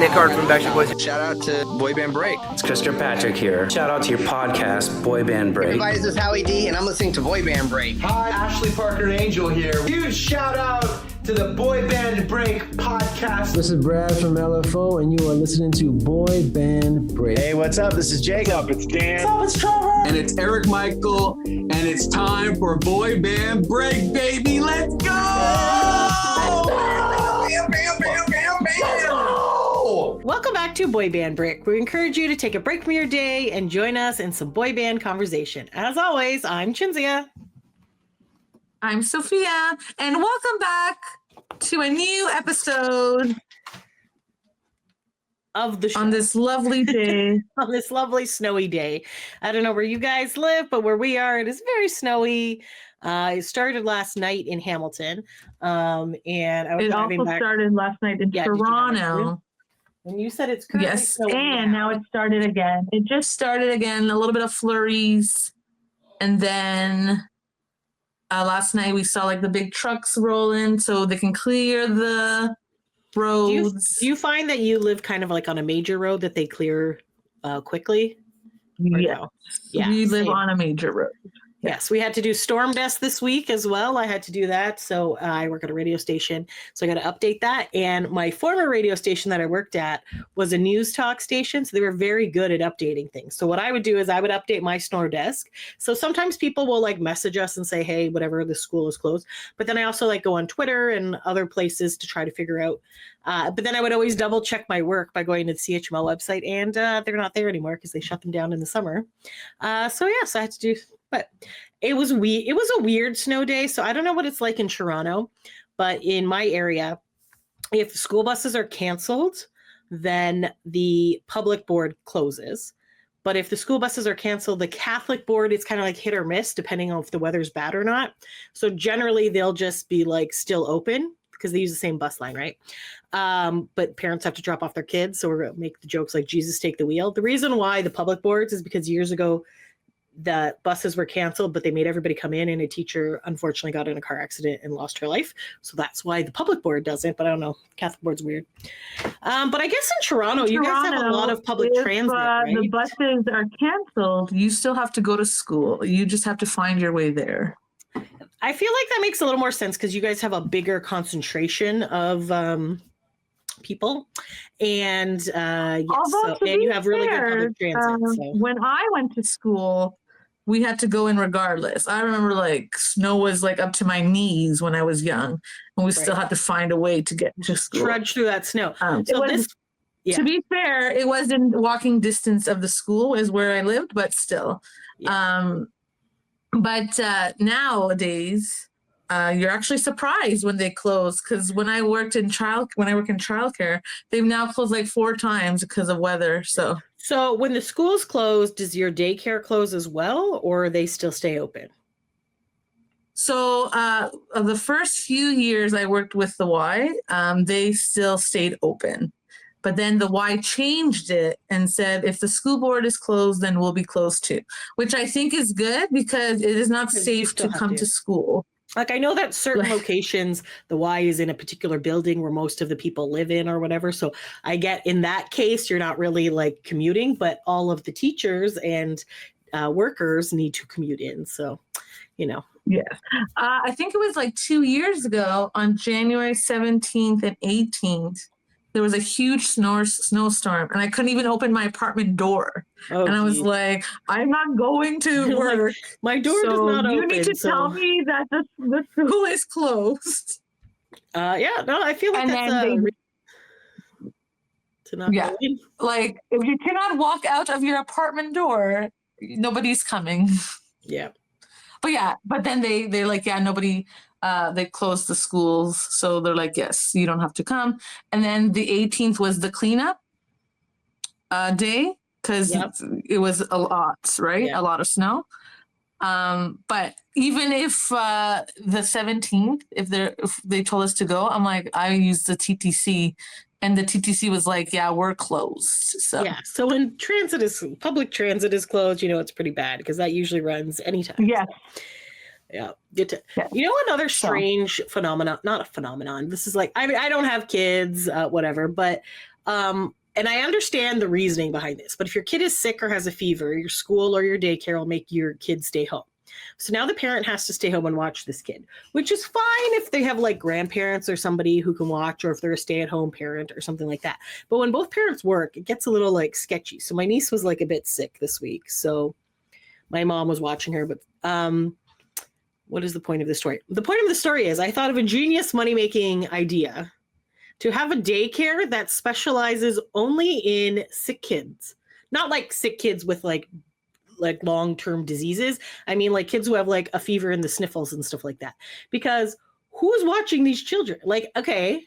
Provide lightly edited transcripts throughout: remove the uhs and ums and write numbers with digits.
Nick Hart from Backstreet Boys. Shout out to Boy Band Break. It's Chris Kirkpatrick here. Shout out to your podcast, Boy Band Break. Everybody, this is Howie D, and I'm listening to Boy Band Break. Hi, Ashley Parker Angel here. Huge shout out to the Boy Band Break podcast. This is Brad from LFO, and you are listening to Boy Band Break. Hey, what's up? This is Jacob. What's up? It's Dan. What's up? It's Trevor. And it's Eric Michael, and it's time for Boy Band Break, baby. Let's go! Welcome back to Boy Band Break. We encourage you to take a break from your day and join us in some boy band conversation. As always, I'm Chinzia. I'm Sophia, and welcome back to a new episode of the show. On this lovely day. On this lovely snowy day. I don't know where you guys live, but where we are, it is very snowy. It started last night in Hamilton. And I was also started last night in Toronto. And you said it's currently snowing and now it started again. It just started again, a little bit of flurries. And then last night we saw like the big trucks roll in so they can clear the roads. Do you find that you live kind of like on a major road that they clear quickly? Yeah. No? Yeah. We live on a major road. Yes, we had to do Storm Desk this week as well. I had to do that. So I work at a radio station. So I got to update that. And my former radio station that I worked at was a news talk station. So they were very good at updating things. So what I would do is I would update my Storm Desk. So sometimes people will like message us and say, hey, whatever, the school is closed. But then I also like go on Twitter and other places to try to figure out. But then I would always double check my work by going to the CHML website. And they're not there anymore because they shut them down in the summer. So I had to do... But it was a weird snow day. So I don't know what it's like in Toronto, but in my area, if the school buses are canceled, then the public board closes. But if the school buses are canceled, the Catholic board is kind of like hit or miss, depending on if the weather's bad or not. So generally they'll just be like still open because they use the same bus line, right? But parents have to drop off their kids. So we're going to make the jokes like Jesus take the wheel. The reason why the public boards is because years ago, the buses were canceled, but they made everybody come in, and a teacher unfortunately got in a car accident and lost her life. So that's why the public board doesn't, but I don't know. Catholic board's weird. But I guess in Toronto, you guys have a lot of public transit, right? The buses are canceled. You still have to go to school. You just have to find your way there. I feel like that makes a little more sense because you guys have a bigger concentration of people, and you have really good public transit. So. When I went to school, we had to go in regardless. I remember like snow was like up to my knees when I was young, and we still had to find a way to get to school. Trudge through that snow. To be fair, it was in walking distance of the school is where I lived, but still. Yeah. But nowadays, you're actually surprised when they close, because when I work in childcare, they've now closed like 4 times because of weather. So when the schools close, does your daycare close as well, or they still stay open? So the first few years I worked with the Y, they still stayed open. But then the Y changed it and said, if the school board is closed, then we'll be closed too, which I think is good because it is not safe to come to school. Like, I know that certain locations, the Y is in a particular building where most of the people live in or whatever. So I get in that case, you're not really like commuting, but all of the teachers and workers need to commute in. So, you know. Yeah. I think it was like 2 years ago on January 17th and 18th. There was a huge snowstorm, and I couldn't even open my apartment door. And I was like, I'm not going to work. Like, my door does not open. You need to tell me that the school is closed. I feel like like if you cannot walk out of your apartment door, nobody's coming. Yeah. But then they're like, nobody. They closed the schools, so they're like, yes, you don't have to come. And then the 18th was the cleanup day because it was a lot, right? Yeah. A lot of snow. But even if the 17th, if they told us to go, I'm like, I used the TTC, and the TTC was like, yeah, we're closed. So so when public transit is closed, it's pretty bad because that usually runs anytime. Yeah. Yeah. You know, another strange phenomenon, not a phenomenon. This is like, I mean, I don't have kids, whatever, but, and I understand the reasoning behind this, but if your kid is sick or has a fever, your school or your daycare will make your kid stay home. So now the parent has to stay home and watch this kid, which is fine if they have like grandparents or somebody who can watch, or if they're a stay-at-home parent or something like that. But when both parents work, it gets a little like sketchy. So my niece was like a bit sick this week. So my mom was watching her, but what is the point of the story? The point of the story is I thought of a genius money-making idea to have a daycare that specializes only in sick kids. Not like sick kids with like long-term diseases. I mean, like kids who have like a fever and the sniffles and stuff like that. Because who's watching these children? Like, okay,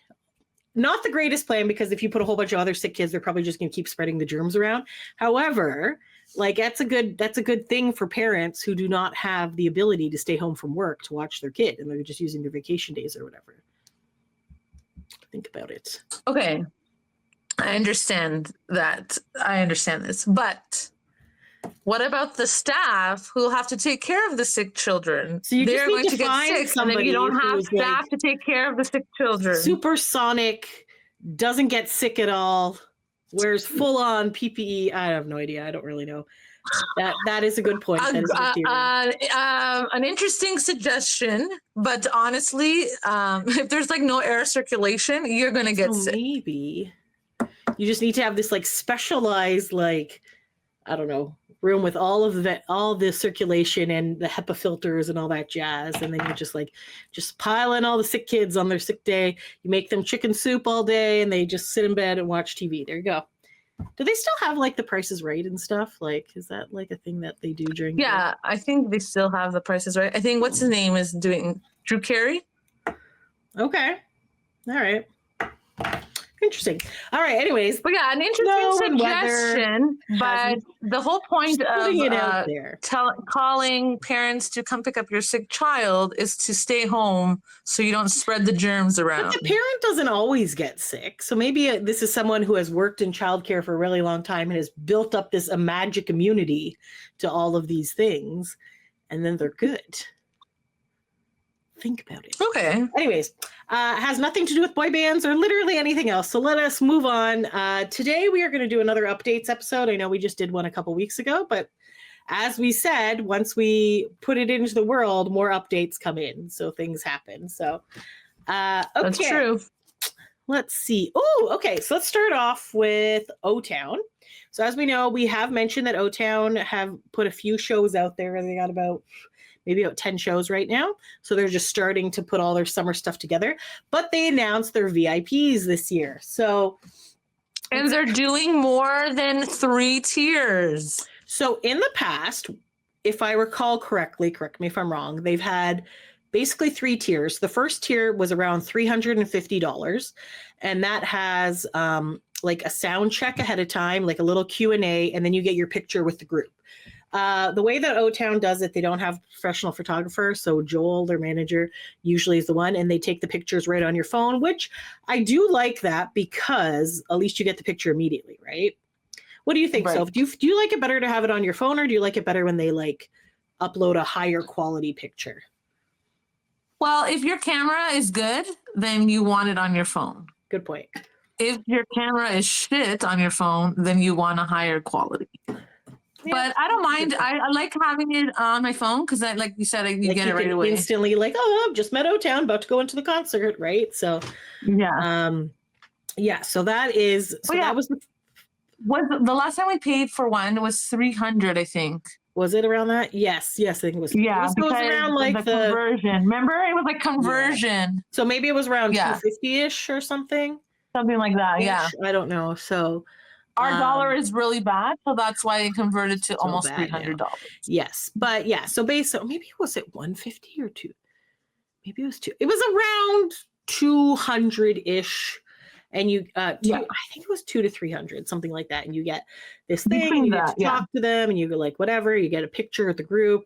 not the greatest plan, because if you put a whole bunch of other sick kids, they're probably just going to keep spreading the germs around. However, like that's a good thing for parents who do not have the ability to stay home from work to watch their kid, and they're just using their vacation days or whatever. Think about it. Okay. I understand that. I understand this, but what about the staff who have to take care of the sick children? So they're going to get sick, and then you don't have staff to take care of the sick children. Supersonic, doesn't get sick at all, wears full-on PPE. I have no idea. I don't really know. That is a good point. An interesting suggestion, but honestly, if there's like no air circulation, you're gonna get sick. Maybe you just need to have this like specialized, like, I don't know, room with all the circulation and the HEPA filters and all that jazz, and then you just pile in all the sick kids on their sick day. You make them chicken soup all day, and they just sit in bed and watch TV. There you go. Do they still have like the Price is Right and stuff? Like, is that like a thing that they do during? Yeah, I think they still have the Price is Right. I think what's his name is doing Drew Carey. Okay, all right. Interesting. All right. Anyways, but yeah, an interesting suggestion. But the whole point of calling parents to come pick up your sick child is to stay home so you don't spread the germs around. But the parent doesn't always get sick. So maybe this is someone who has worked in childcare for a really long time and has built up a magic immunity to all of these things, and then they're good. Think about it. Okay. Anyways, has nothing to do with boy bands or literally anything else. So let us move on. Today we are going to do another updates episode. I know we just did one a couple weeks ago, but as we said, once we put it into the world, more updates come in. So things happen. So, okay. That's true. Let's see. Oh, okay. So let's start off with O-Town. So as we know, we have mentioned that O-Town have put a few shows out there. They got maybe about 10 shows right now. So they're just starting to put all their summer stuff together. But they announced their VIPs this year. And they're doing more than 3 tiers. So in the past, if I recall correctly, correct me if I'm wrong, they've had basically 3 tiers. The first tier was around $350. And that has like a sound check ahead of time, like a little Q&A, and then you get your picture with the group. The way that O-Town does it, they don't have a professional photographer. So Joel, their manager, usually is the one, and they take the pictures right on your phone, which I do like that because at least you get the picture immediately, right? What do you think, Soph? Do you like it better to have it on your phone, or do you like it better when they like upload a higher quality picture? Well, if your camera is good, then you want it on your phone. Good point. If your camera is shit on your phone, then you want a higher quality. Yeah, but I don't mind. I like having it on my phone because, like you said, you get it right away. Instantly, like, oh, I've just met O-Town, about to go into the concert, right? So, yeah. So that is. So that was the last time we paid for one was $300, I think. Was it around that? Yes, I think it was. Yeah, it was around like the conversion. Remember, it was like conversion. Yeah. So maybe it was around $250-ish or something. Something like that. Yeah, I don't know. So. Our dollar is really bad, so that's why it converted to almost $300. Yes, but yeah, so maybe was it $150 or $2? Maybe it was $2. It was around $200-ish, and you I think it was $200 to $300, something like that, and you get this thing, and you get to talk to them, and you go like whatever, you get a picture of the group.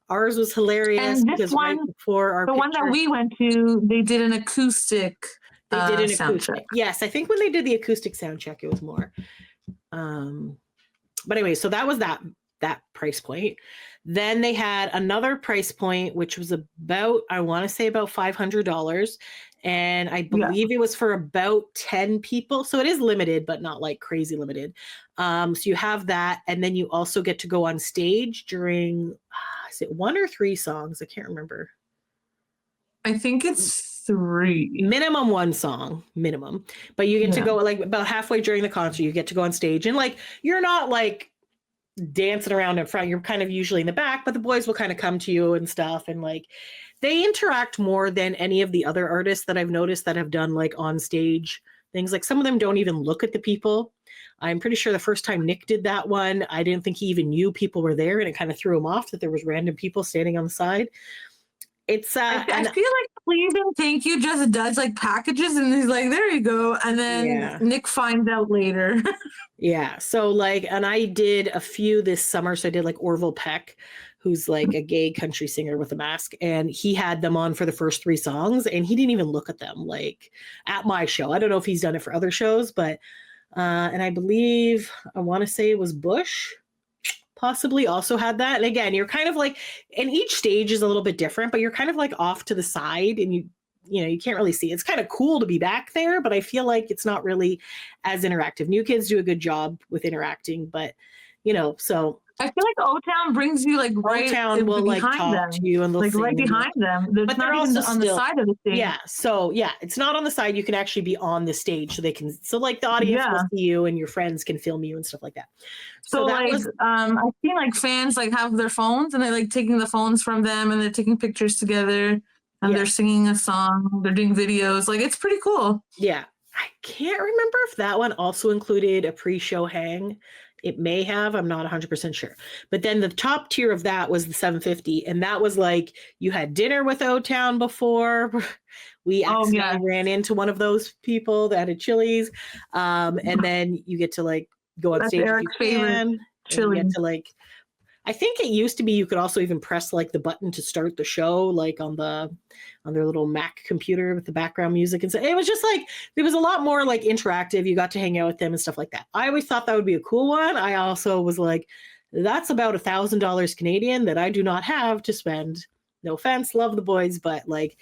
Ours was hilarious because right before our one that we went to, they did an acoustic. They did an acoustic. Yes, I think when they did the acoustic sound check, it was more. But anyway, so that was that. that price point. Then they had another price point, which was about, I want to say about $500. And I believe it was for about 10 people. So it is limited, but not like crazy limited. So you have that. And then you also get to go on stage during, is it 1 or 3 songs? I can't remember. I think it's 3. Minimum 1 song, minimum. But you get to go like about halfway during the concert, you get to go on stage. And like, you're not like dancing around in front. You're kind of usually in the back, but the boys will kind of come to you and stuff. And like, they interact more than any of the other artists that I've noticed that have done like on stage things. Like some of them don't even look at the people. I'm pretty sure the first time Nick did that one, I didn't think he even knew people were there, and it kind of threw him off that there was random people standing on the side. It's I feel like Please and Thank You just does like packages, and he's like, there you go. And then Nick finds out later. Yeah. So like, and I did a few this summer. So I did like Orville Peck, who's like a gay country singer with a mask. And he had them on for the first 3 songs, and he didn't even look at them like at my show. I don't know if he's done it for other shows, but, and I believe, I want to say it was Bush possibly also had that. And again, you're kind of like, and each stage is a little bit different, but you're kind of like off to the side, and you know, you can't really see. It's kind of cool to be back there, but I feel like it's not really as interactive. New Kids do a good job with interacting, but you know, so I feel like O-Town brings you like right O-Town will like talk them. to you and like right behind them. But they're not even on the side of the stage. Yeah. So yeah, it's not on the side. You can actually be on the stage, so they can. So like the audience will see you, and your friends can film you and stuff like that. So that like I've seen like fans like have their phones, and they're like taking the phones from them, and they're taking pictures together, and they're singing a song. They're doing videos. Like it's pretty cool. Yeah. I can't remember if that one also included a pre-show hang. It may have, I'm not 100% sure. But then the top tier of that was the $750. And that was like, you had dinner with O-Town before. We accidentally ran into one of those people that had Chili's. And then you get to like go on stage. Eric's favorite Chili. You get to like, I think it used to be you could also even press like the button to start the show, like on their little Mac computer with the background music. And so it was just like, it was a lot more like interactive. You got to hang out with them and stuff like that. I always thought that would be a cool one. I also was like, that's about $1,000 Canadian that I do not have to spend. No offense, love the boys, but like,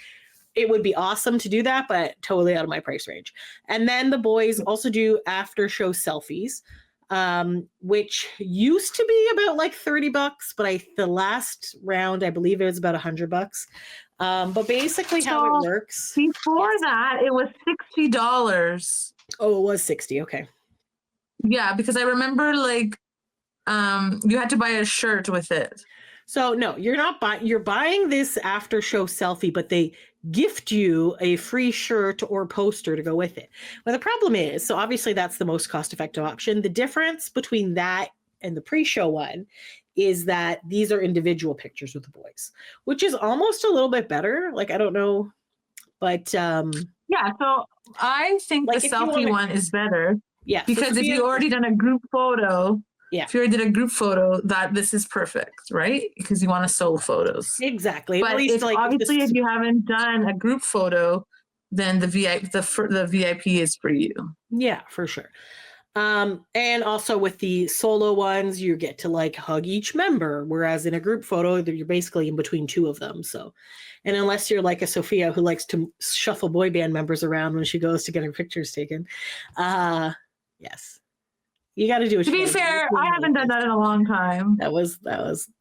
it would be awesome to do that, but totally out of my price range. And then the boys also do after show selfies, which used to be about like $30, but the last round, I believe it was about $100. But basically how it works. Before that, it was $60. Oh, it was 60. Okay. Yeah, because I remember like you had to buy a shirt with it. So no, you're not buying. You're buying this after show selfie, but they gift you a free shirt or poster to go with it. Well, the problem is, so obviously that's the most cost-effective option. The difference between that and the pre-show one is that these are individual pictures with the boys, which is almost a little bit better. Like, I don't know, but yeah. So I think like the selfie one is better. Yeah, because if you already done a group photo. Yeah. If you already did a group photo, this is perfect, right? Because you want to solo photos. Exactly. But obviously, if you haven't done a group photo, then the VIP is for you. Yeah, for sure. And also with the solo ones, you get to like hug each member, whereas in a group photo, you're basically in between 2 of them. So, and unless you're like a Sophia who likes to shuffle boy band members around when she goes to get her pictures taken, yes. You got to do it. To be fair, I haven't done that in a long time. That was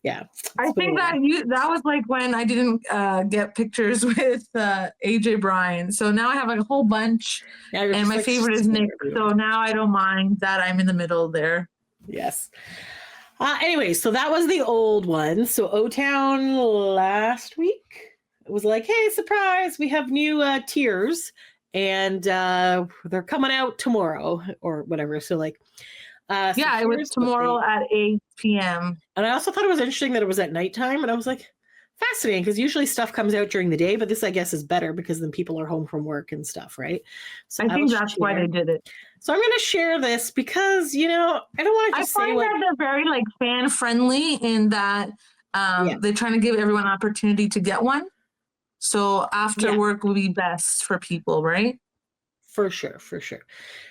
yeah. I think that was like when I didn't get pictures with AJ Bryan. So now I have like a whole bunch, and my favorite is Nick. So now I don't mind that I'm in the middle there. Yes. Anyway, so that was the old one. So O-Town last week, it was like, hey, surprise, we have new tiers, and they're coming out tomorrow or whatever. So like. Yeah, it was tomorrow at 8 p.m. And I also thought it was interesting that it was at nighttime. And I was like, fascinating, because usually stuff comes out during the day, but this, I guess, is better because then people are home from work and stuff, right? So I think that's why they did it. So I'm going to share this because, you know, I don't want to just say I find that they're very like fan friendly in that they're trying to give everyone an opportunity to get one. So after work will be best for people, right? For sure, for sure.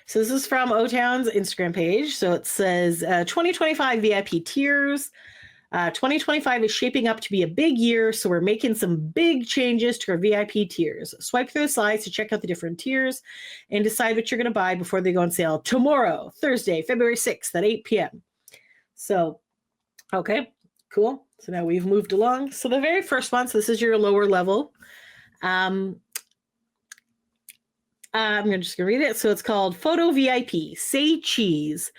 So this is from O-Town's Instagram page. So it says 2025 VIP tiers. 2025 is shaping up to be a big year, so we're making some big changes to our VIP tiers. Swipe through the slides to check out the different tiers and decide what you're going to buy before they go on sale tomorrow, Thursday, February 6th at 8 p.m. So, okay, cool. So now we've moved along. So the very first one, so this is your lower level. I'm just going to read it. So it's called Photo VIP, Say Cheese.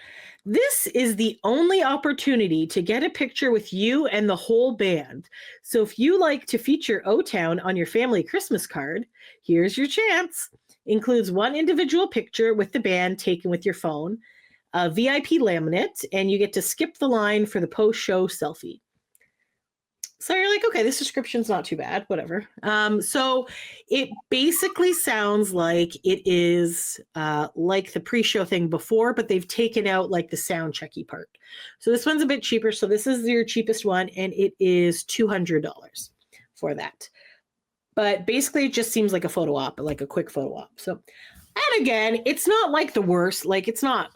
This is the only opportunity to get a picture with you and the whole band. So if you like to feature O-Town on your family Christmas card, here's your chance. Includes one individual picture with the band taken with your phone, a VIP laminate, and you get to skip the line for the post-show selfie. So you're like, okay, this description's not too bad, whatever. So it basically sounds like it is like the pre-show thing before, but they've taken out like the sound checky part. So this one's a bit cheaper. So this is your cheapest one, and it is $200 for that. But basically, it just seems like a photo op, like a quick photo op. So, and again, it's not like the worst. Like it's not.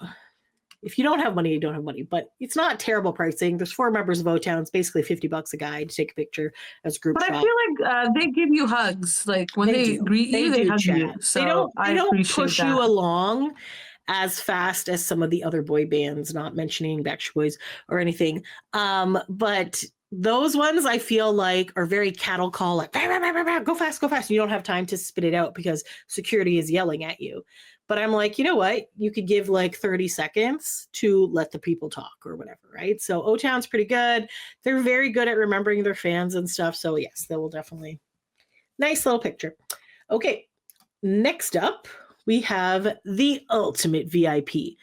If you don't have money, you don't have money, but it's not terrible pricing. There's 4 members of O-Town. It's basically $50 a guy to take a picture as a group But shot. I feel like they give you hugs. Like when they greet you, they hug you. So they don't appreciate push that. you along as fast as some of the other boy bands, not mentioning Backstreet Boys or anything. But those ones I feel like are very cattle call, like go fast, go fast. You don't have time to spit it out because security is yelling at you. But I'm like, you know what? You could give like 30 seconds to let the people talk or whatever, right? So O-Town's pretty good. They're very good at remembering their fans and stuff. So yes, they will definitely. Nice little picture. Okay, next up, we have the ultimate VIP.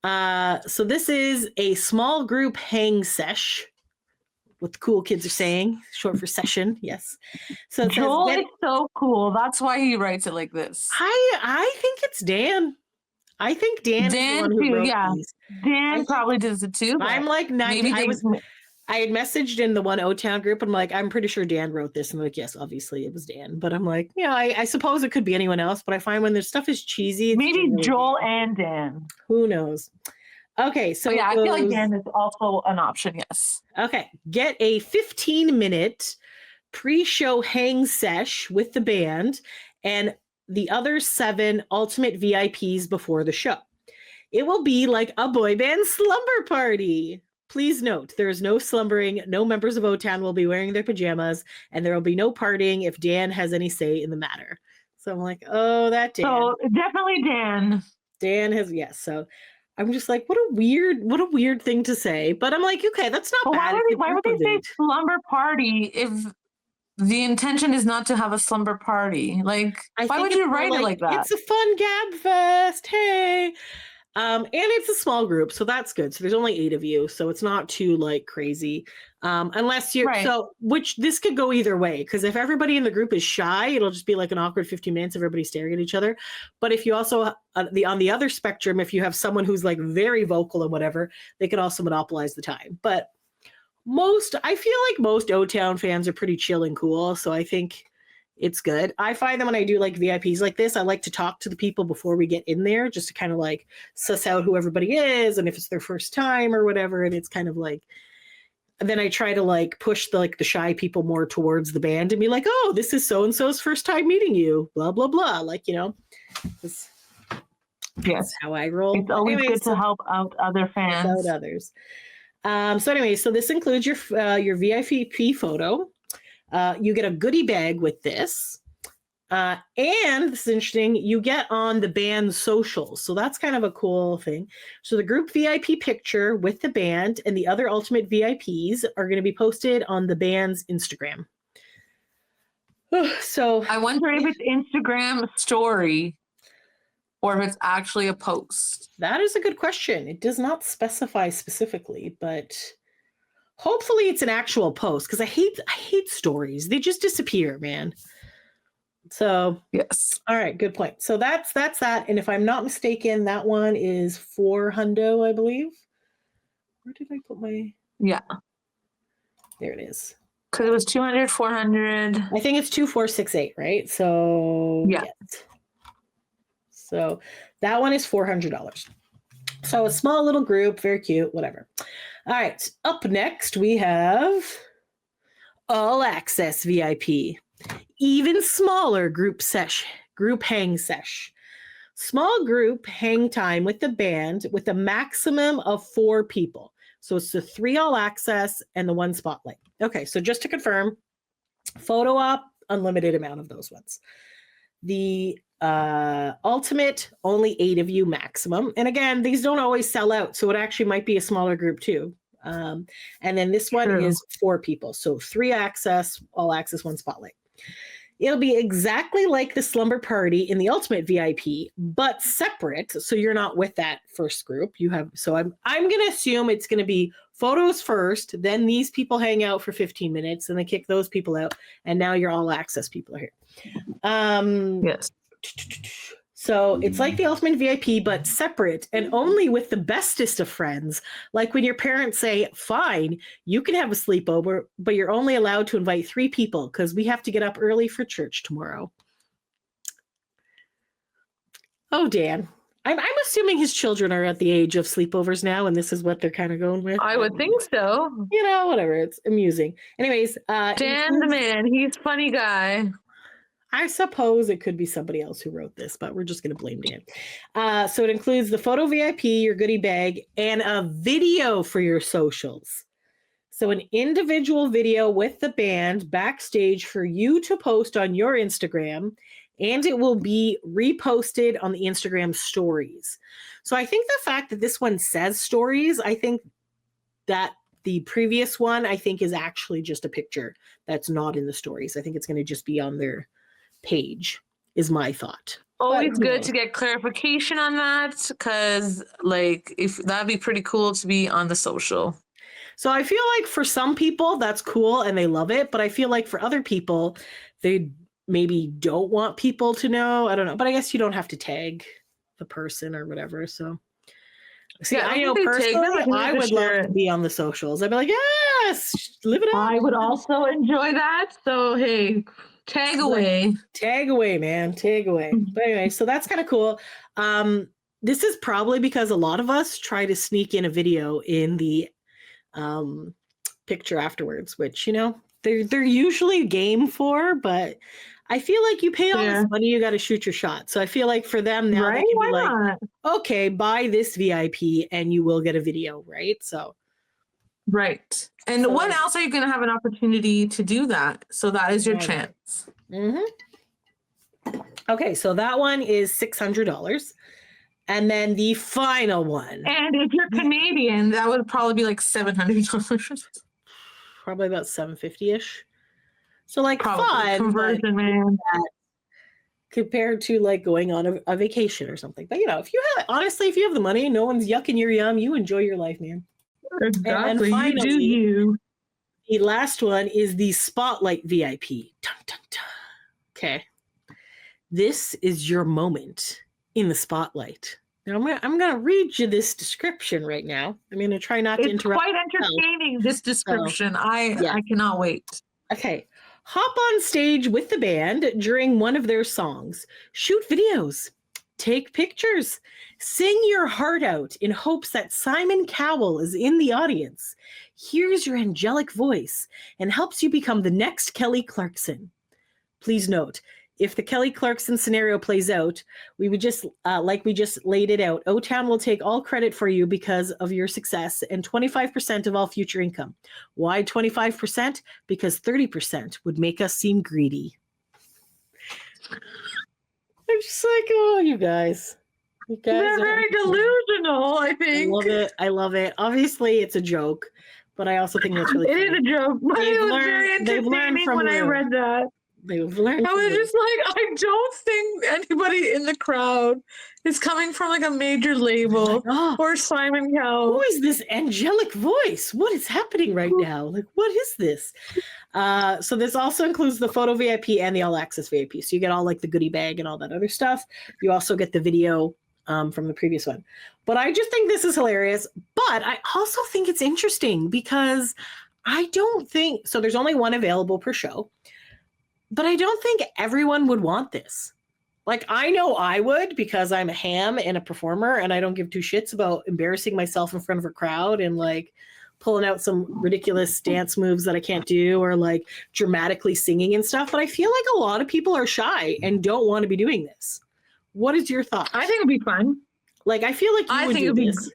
So this is a small group hang sesh. What the cool kids are saying, short for session, yes. So it Joel says, is so cool. That's why he writes it like this. I think it's Dan. I think Dan is the one who too, wrote yeah. these. Dan probably does it too. I'm like 90. I had messaged in the one O-Town group. I'm like, I'm pretty sure Dan wrote this. And I'm like, yes, obviously it was Dan. But I'm like, yeah, I suppose it could be anyone else. But I find when their stuff is cheesy, maybe Joel and Dan. Who knows? Okay, so yeah, I feel like Dan is also an option. Yes. Okay, get a 15-minute pre-show hang sesh with the band and the other 7 ultimate VIPs before the show. It will be like a boy band slumber party. Please note, there is no slumbering. No members of O-Town will be wearing their pajamas, and there will be no partying if Dan has any say in the matter. So I'm like, oh, that Dan. So definitely Dan. Dan has, yes. So I'm just like, what a weird thing to say. But I'm like, okay, that's not bad. Why would they say slumber party if the intention is not to have a slumber party? Like, why would you write it like that? It's a fun gab fest. Hey. And it's a small group, so that's good. So there's only 8 of you, so it's not too like crazy. Unless you're which this could go either way, because if everybody in the group is shy, it'll just be like an awkward 15 minutes, everybody staring at each other. But if you also on the other spectrum, if you have someone who's like very vocal and whatever, they can also monopolize the time. But I feel like most O-Town fans are pretty chill and cool, so I think it's good. I find that when I do like VIPs like this, I like to talk to the people before we get in there, just to kind of like suss out who everybody is and if it's their first time or whatever. And it's kind of like, and then I try to like push the shy people more towards the band and be like, oh, this is so-and-so's first time meeting you, blah, blah, blah. Like, you know, that's how I roll. It's always good to help out other fans. Help out others. So anyway, so this includes your VIP photo. You get a goodie bag with this. And this is interesting, you get on the band's socials. So that's kind of a cool thing. So the group VIP picture with the band and the other ultimate VIPs are going to be posted on the band's Instagram. So I wonder if it's Instagram story or if it's actually a post. That is a good question. It does not specify specifically, but hopefully it's an actual post, because I hate stories. They just disappear, man. So yes. All right, good point. So that's that. And if I'm not mistaken, that one is $400, I believe. Where did I put my? Yeah. There it is. Because it was 200, 400. I think it's 2468, right? So yeah. So that one is $400. So a small little group, very cute, whatever. All right. Up next, we have All Access VIP. Even smaller group hang sesh. Small group hang time with the band with a maximum of 4 people. So it's the 3 All Access and the 1 Spotlight. Okay, so just to confirm, photo op, unlimited amount of those ones. The ultimate, only 8 of you maximum. And again, these don't always sell out, so it actually might be a smaller group too. And then this one is 4 people. So 3 access, All Access, 1 Spotlight. It'll be exactly like the slumber party in the ultimate VIP, but separate. So you're not with that first group. You have, so I'm going to assume it's going to be photos first, then these people hang out for 15 minutes and they kick those people out. And now your All Access people are here. Yes. So it's like the ultimate VIP, but separate and only with the bestest of friends. Like when your parents say, fine, you can have a sleepover, but you're only allowed to invite 3 people because we have to get up early for church tomorrow. Oh, Dan. I'm assuming his children are at the age of sleepovers now, and this is what they're kind of going with. I would think so. You know, whatever. It's amusing. Anyways. Dan the man. He's a funny guy. I suppose it could be somebody else who wrote this, but we're just going to blame Dan. So it includes the photo VIP, your goodie bag, and a video for your socials. So an individual video with the band backstage for you to post on your Instagram, and it will be reposted on the Instagram stories. So I think the fact that this one says stories, I think that the previous one, I think, is actually just a picture that's not in the stories. I think it's going to just be on their page, is my thought. Always good to get clarification on that, because like if that'd be pretty cool to be on the social. So I feel like for some people that's cool and they love it, but I feel like for other people they maybe don't want people to know. I don't know, but I guess you don't have to tag the person or whatever. So see, yeah, I know personally I would love to be on the socials. I'd be like, yes, live it up. I would also enjoy that. So hey, tag away. Tag away, man. Tag away. But anyway, so that's kind of cool. This is probably because a lot of us try to sneak in a video in the picture afterwards, which, you know, they're usually game for, but I feel like you pay all this money, you got to shoot your shot. So I feel like for them now, they can be like, okay, buy this VIP and you will get a video, right? So. Right. And so, when else are you going to have an opportunity to do that? So that is your chance. Mm-hmm. Okay, so that one is $600. And then the final one. And if you're Canadian, that would probably be like $700. Probably about $750-ish. So like probably. Conversion, man. Compared to like going on a vacation or something. But you know, if you have the money, no one's yucking your yum, you enjoy your life, man. Exactly. And finally, you do you. The last one is the Spotlight VIP. Dun, dun, dun. Okay. This is your moment in the spotlight. Now I'm gonna read you this description right now. I'm gonna try not to interrupt. It's quite entertaining, this description. So, I cannot wait. Okay. Hop on stage with the band during one of their songs. Shoot videos. Take pictures. Sing your heart out in hopes that Simon Cowell is in the audience, hears your angelic voice, and helps you become the next Kelly Clarkson. Please note, if the Kelly Clarkson scenario plays out, we would just, like we just laid it out, O-Town will take all credit for you because of your success and 25% of all future income. Why 25%? Because 30% would make us seem greedy. I'm just like, oh, you guys. They're very delusional, I think. I love it. Obviously, it's a joke, but I also think that's really funny. It is a joke, but it was very entertaining when I read that. They've learned. I was just like, I don't think anybody in the crowd is coming from like a major label or Simon Cowell. Who is this angelic voice? What is happening right now? Like, what is this? So this also includes the photo VIP and the all access VIP. So you get all like the goodie bag and all that other stuff. You also get the video from the previous one. But I just think this is hilarious. But I also think it's interesting because I don't think, so there's only one available per show. But I don't think everyone would want this. Like, I know I would, because I'm a ham and a performer, and I don't give two shits about embarrassing myself in front of a crowd and like pulling out some ridiculous dance moves that I can't do, or like dramatically singing and stuff. But I feel like a lot of people are shy and don't want to be doing this. What is your thought? I think it'd be fun. Like, I feel like you would do this.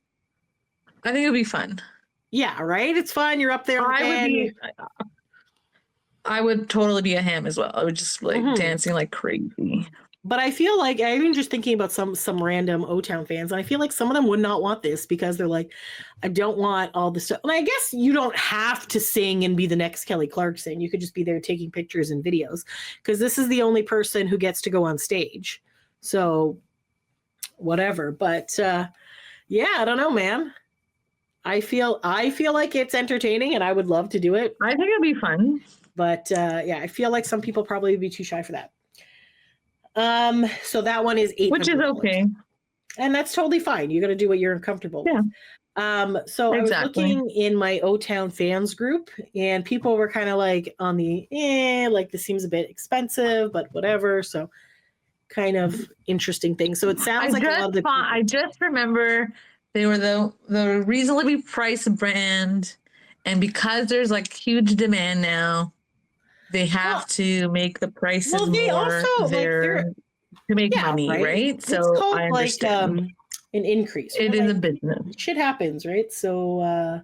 I think it'd be fun. Yeah, right? It's fun. You're up there. I would totally be a ham as well. I would just like dancing like crazy. But I feel like, I'm even just thinking about some random O-Town fans, and I feel like some of them would not want this because they're like, I don't want all this stuff. And I guess you don't have to sing and be the next Kelly Clarkson. You could just be there taking pictures and videos, because this is the only person who gets to go on stage. So whatever. But yeah, I don't know, man. I feel like it's entertaining, and I would love to do it. I think it'd be fun. But yeah, I feel like some people probably would be too shy for that. So that one is $800. Which is okay. And that's totally fine. You got to do what you're comfortable with. So I was looking in my O-Town fans group, and people were kind of like on the, like this seems a bit expensive, but whatever. So kind of interesting thing. So it sounds like a lot of the people, I just remember they were the reasonably priced brand, and because there's like huge demand now, they have to make the prices more there to make money, right? It's So called I understand. like an increase. It is a business. Shit happens, right? So I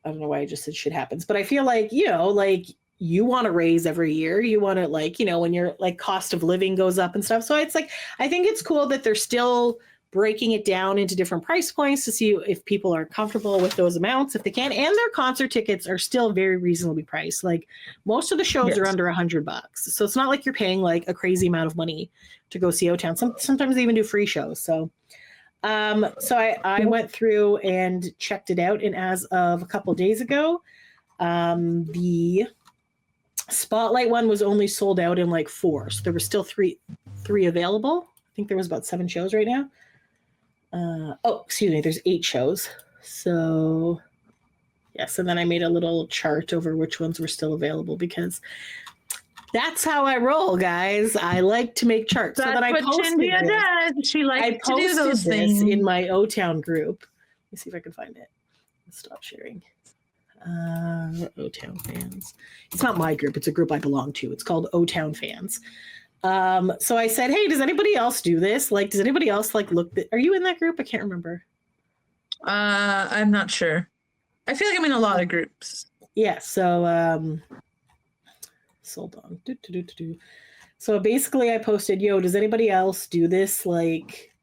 don't know why I just said shit happens, but I feel like, like you want to raise every year. You want to, like, when your like cost of living goes up and stuff. So it's like, I think it's cool that they're still breaking it down into different price points to see if people are comfortable with those amounts, if they can. And their concert tickets are still very reasonably priced. Like most of the shows are under $100. So it's not like you're paying like a crazy amount of money to go see O-Town. Sometimes they even do free shows. So I went through and checked it out. And as of a couple of days ago, the Spotlight one was only sold out in like 4. So there were still three available. I think there was about 7 shows right now. There's 8 shows. So yes, and then I made a little chart over which ones were still available, because that's how I roll, guys. I like to make charts. That's so that I posted does. She likes to do those things in my O-Town group. Let me see if I can find it. Stop sharing. O-Town fans. It's not my group. It's a group I belong to. It's called O-Town fans. So I said, hey, does anybody else do this? Like, does anybody else like are you in that group? I can't remember. I'm not sure. I feel like I'm in a lot of groups. Yeah. So, hold on. So basically I posted, does anybody else do this? Like,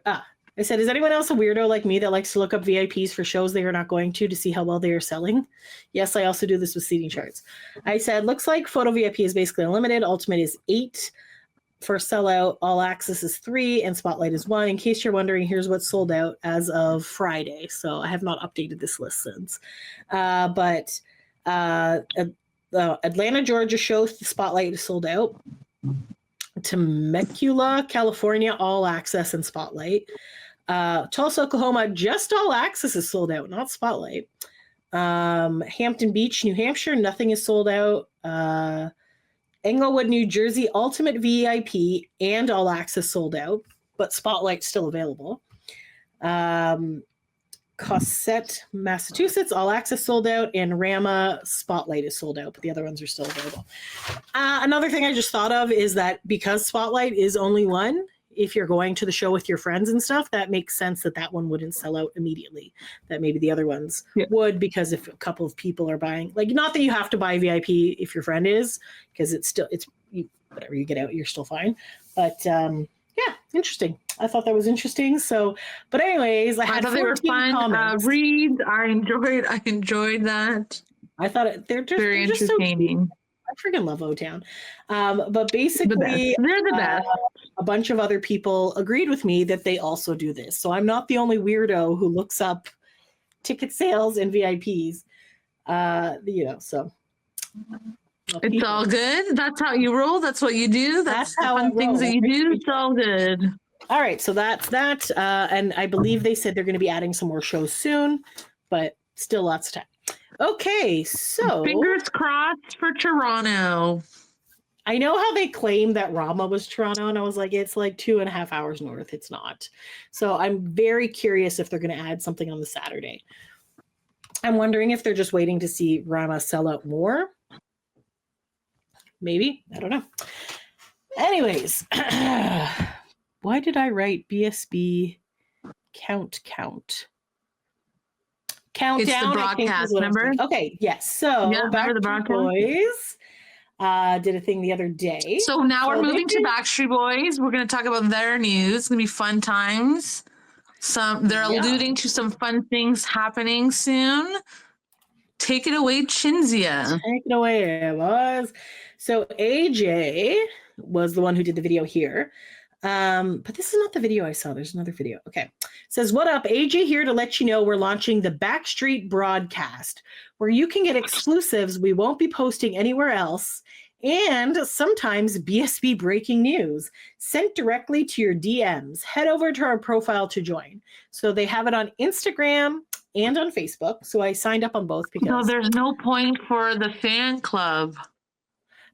I said, is anyone else a weirdo like me that likes to look up VIPs for shows they are not going to see how well they are selling? Yes, I also do this with seating charts. I said, looks like photo VIP is basically unlimited. Ultimate is 8. For sellout, all access is 3, and Spotlight is 1. In case you're wondering, here's what's sold out as of Friday. So I have not updated this list since. But the Atlanta, Georgia show, the Spotlight is sold out. Temecula, California, all access and Spotlight. Tulsa, Oklahoma, just all access is sold out, not Spotlight. Hampton Beach, New Hampshire, nothing is sold out. Englewood, New Jersey, Ultimate VIP and all access sold out, but Spotlight's still available. Cossette, Massachusetts, all access sold out, and Rama, Spotlight is sold out, but the other ones are still available. Another thing I just thought of is that because Spotlight is only one, if you're going to the show with your friends and stuff, that makes sense that one wouldn't sell out immediately, that maybe the other ones would, because if a couple of people are buying, like, not that you have to buy VIP if your friend is, because whatever you get out, you're still fine. But yeah, interesting. I thought that was interesting. So, but anyways, I had 14 comments. Reads. I enjoyed that. I thought they're very entertaining. I freaking love O-Town. But basically, they're the best. A bunch of other people agreed with me that they also do this. So I'm not the only weirdo who looks up ticket sales and VIPs. So. It's all good. That's how you roll. That's what you do. That's the fun things that you do. It's all good. All right. So that's that. And I believe they said they're going to be adding some more shows soon, but still lots of time. Okay. So fingers crossed for Toronto. I know how they claim that Rama was Toronto, and I was like, it's like 2.5 hours north. It's not. So I'm very curious if they're going to add something on the Saturday. I'm wondering if they're just waiting to see Rama sell out more. Maybe. I don't know. Anyways, why did I write BSB count? Countdown. It's the broadcast, remember? Okay, yes. So yeah, remember the broadcast? Boys did a thing the other day. So now we're moving to Backstreet Boys. We're going to talk about their news. It's going to be fun times. They're alluding to some fun things happening soon. Take it away, Chinzia. Take it away, it was. So AJ was the one who did the video here. But this is not the video I saw. There's another video. Okay. It says, what up? AJ here to let you know we're launching the Backstreet broadcast, where you can get exclusives we won't be posting anywhere else, and sometimes BSB breaking news sent directly to your DMs. Head over to our profile to join. So they have it on Instagram and on Facebook. So I signed up on both because no, there's no point for the fan club.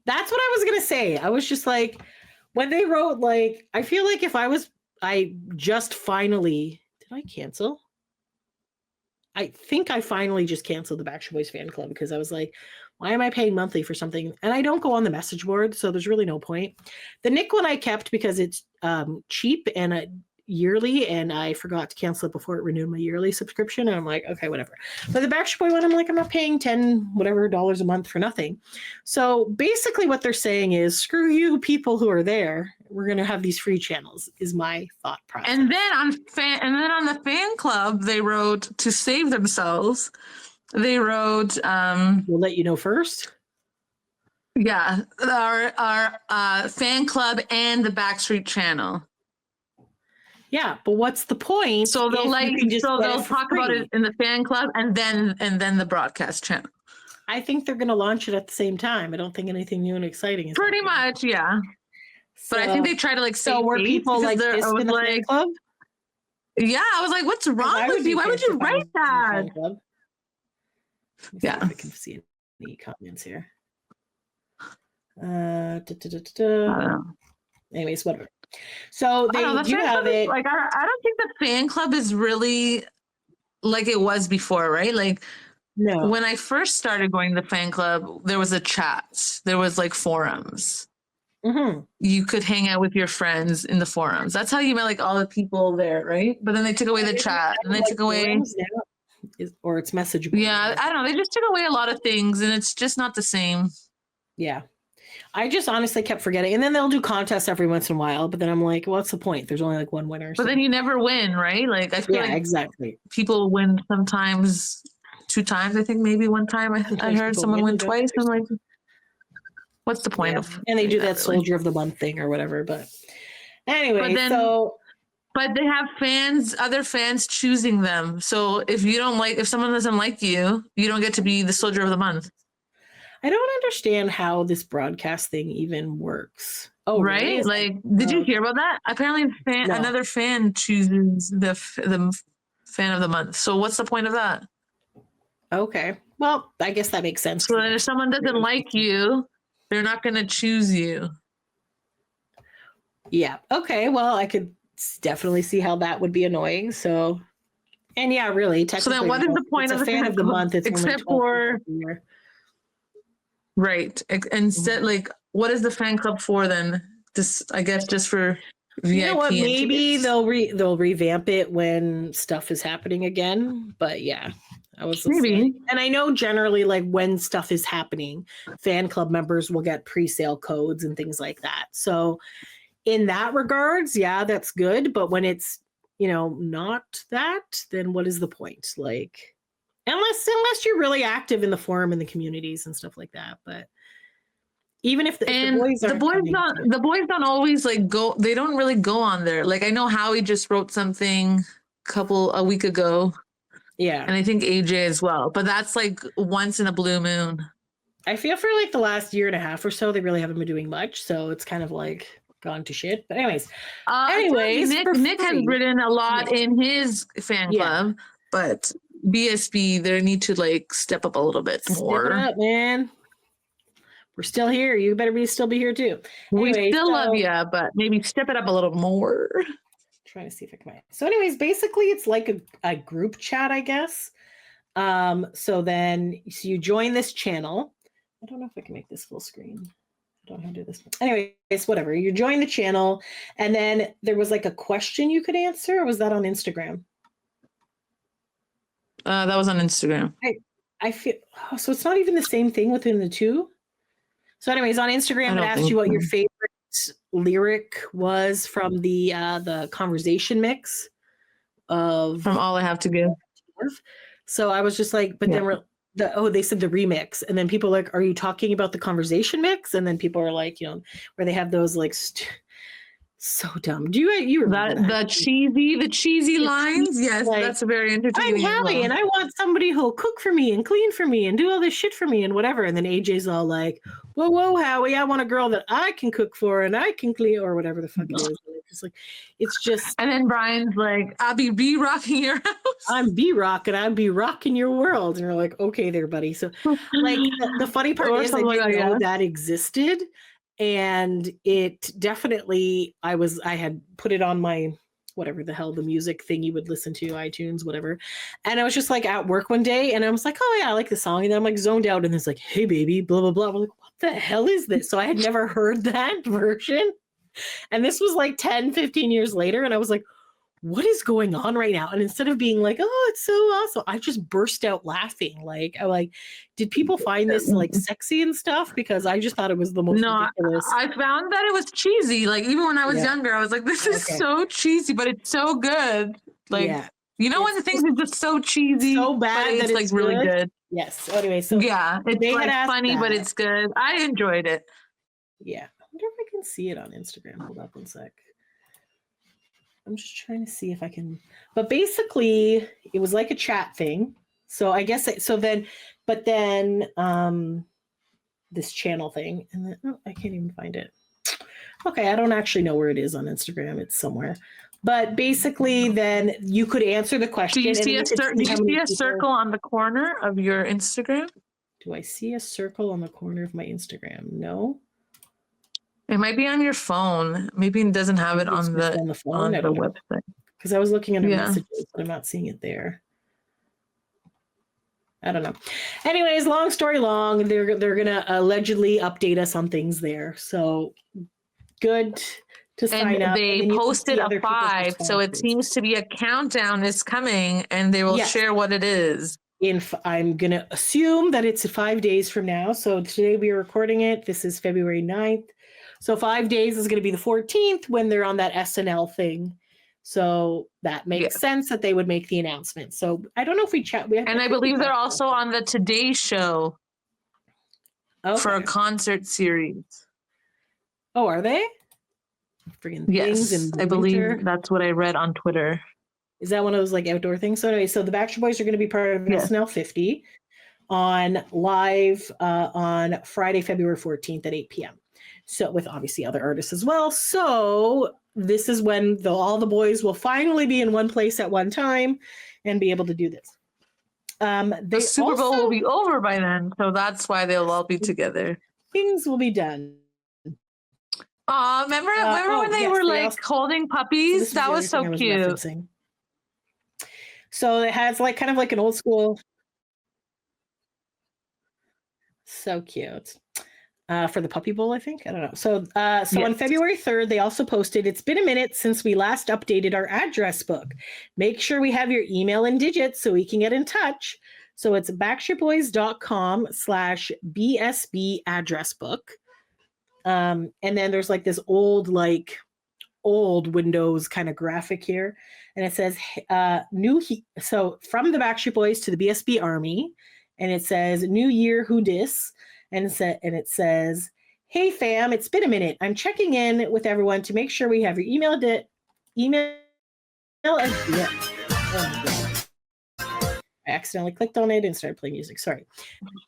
That's what I was going to say. I was just like, when they wrote, like, I feel like if I just finally, did I cancel? I think I finally just canceled the Backstreet Boys fan club because I was like, why am I paying monthly for something? And I don't go on the message board, so there's really no point. The Nick one I kept because it's cheap and yearly, and I forgot to cancel it before it renewed my yearly subscription. And I'm like, okay, whatever. But the Backstreet Boy one, I'm like, I'm not paying $10 a month for nothing. So basically what they're saying is, screw you people who are there. We're going to have these free channels is my thought process. And then on the fan club, they wrote to save themselves. They wrote, we'll let you know first. Yeah, our fan club and the Backstreet channel. Yeah, but what's the point? So they'll talk about it in the fan club and then the broadcast channel. I think they're going to launch it at the same time. I don't think anything new and exciting is pretty much, yeah. So, but I think they try to like so were people like this in the fan club? Yeah, I was like, what's wrong with you? Why would you write that? Yeah, I can see any comments here. Anyways, whatever. So they do have it. Like, I don't think the fan club is really like it was before, right? Like, no. When I first started going to the fan club, there was a chat. There was like forums. Mm-hmm. You could hang out with your friends in the forums. That's how you met like all the people there, right? But then they took away the chat, and they took away, or it's message boards. Yeah, I don't know. They just took away a lot of things, and it's just not the same. Yeah. I just honestly kept forgetting. And then they'll do contests every once in a while, but then I'm like, what's the point? There's only like one winner. But then you never win, right? Like I feel like exactly. People win sometimes 2 times. I think maybe one time I heard someone win twice. I'm like, what's the point of? And they do that Soldier of the Month thing or whatever. But anyway, but they have other fans choosing them. So if someone doesn't like you, you don't get to be the Soldier of the Month. I don't understand how this broadcast thing even works. Oh, right? Really? Like, did you hear about that? Apparently, another fan chooses the fan of the month. So what's the point of that? Okay. Well, I guess that makes sense. So then if someone doesn't like you, they're not going to choose you. Yeah. Okay. Well, I could definitely see how that would be annoying. So, and yeah, really. So then what is the point of the fan of the month? It's except for... Right. Instead, like, what is the fan club for then? I guess just for VIP. You know what? Maybe they'll revamp it when stuff is happening again. But yeah, I was maybe. And I know generally, like when stuff is happening, fan club members will get pre-sale codes and things like that. So in that regards, yeah, that's good. But when it's not that, then what is the point? Like. Unless you're really active in the forum and the communities and stuff like that, but even if the boys don't always like go, they don't really go on there. Like I know Howie just wrote something a week ago, yeah, and I think AJ as well. But that's like once in a blue moon. I feel for like the last year and a half or so, they really haven't been doing much, so it's kind of like gone to shit. But anyways, Nick has written a lot in his fan club, but. BSB, they need to like step up a little bit more. Step it up, man. We're still here. You better still be here too. We Anyway, still love you, but maybe step it up a little more. Trying to see if I can find it. So anyways, basically it's like a group chat, I guess. So you join this channel. I don't know if I can make this full screen. I don't know how to do this. Anyways, whatever. You join the channel, and then there was like a question you could answer. Or was that on Instagram? That was on Instagram. I feel so it's not even the same thing within the two. So anyways, on Instagram, it asked you what your favorite lyric was from the conversation mix of From All I Have to Give. So I was just like, but then they said the remix, and then people are like, are you talking about the conversation mix? And then people are like, where they have those like so dumb. Do you remember that the cheesy lines? Yes, like, that's very entertaining. I'm Hallie, and I want somebody who'll cook for me and clean for me and do all this shit for me and whatever. And then AJ's all like, whoa, Howie, I want a girl that I can cook for and I can clean, or whatever the fuck it is. It's just. And then Brian's like, I'll be B-rocking your house. I'm B-rock and I'll be rocking your world. And you're like, okay there, buddy. So like the funny part is that you know that existed. And it definitely, I had put it on my, whatever the hell, the music thing you would listen to, iTunes, whatever. And I was just like at work one day and I was like, oh yeah, I like the song. And then I'm like zoned out and it's like, hey baby, blah, blah, blah. I'm like, what the hell is this? So I had never heard that version. And this was like 10, 15 years later. And I was like, what is going on right now? And instead of being like, oh, it's so awesome, I just burst out laughing. Like, did people find this like sexy and stuff? Because I just thought it was the most ridiculous. I found that it was cheesy. Like even when I was younger, I was like, this is so cheesy, but it's so good. Like, you know, when the things are just so cheesy, so bad that it's like really good. Yes. So anyway, so yeah, it's like funny, but it's good. I enjoyed it. Yeah. I wonder if I can see it on Instagram. Hold up one sec. I'm just trying to see if I can, but basically it was like a chat thing. So I guess, but then this channel thing, and then, I can't even find it. Okay. I don't actually know where it is on Instagram. It's somewhere, but basically then you could answer the question. Do you see a circle on the corner of your Instagram? Do I see a circle on the corner of my Instagram? No. It might be on your phone. Maybe it doesn't have it on the phone, on the website. Because I was looking under messages, but I'm not seeing it there. I don't know. Anyways, long story long, they're gonna allegedly update us on things there. So good to sign up. They posted a 5, so it seems to be a countdown is coming, and they will share what it is. I'm gonna assume that it's 5 days from now. So today we are recording it. This is February 9th. So 5 days is going to be the 14th when they're on that SNL thing. So that makes sense that they would make the announcement. So I don't know if we chat. And I believe they're also on the Today Show for a concert series. Oh, are they? Friggin' yes, things in I believe that's what I read on Twitter. Is that one of those like outdoor things? So anyway, so the Backstreet Boys are going to be part of SNL 50 on live on Friday, February 14th at 8 p.m. So with obviously other artists as well. So this is when all the boys will finally be in one place at one time and be able to do this. The Super Bowl will be over by then, so that's why they'll all be together. Things will be done. Remember when they were like holding puppies? So that was so cute. So it has like kind of like an old school. So cute. For the Puppy Bowl, I think. I don't know. So on February 3rd, they also posted, it's been a minute since we last updated our address book. Make sure we have your email and digits so we can get in touch. So it's backstreetboys.com/BSB address book. And then there's like this old Windows kind of graphic here. And it says so from the Backstreet Boys to the BSB Army. And it says, New Year, who dis? And it says, hey fam, it's been a minute. I'm checking in with everyone to make sure we have your email. I accidentally clicked on it and started playing music. Sorry.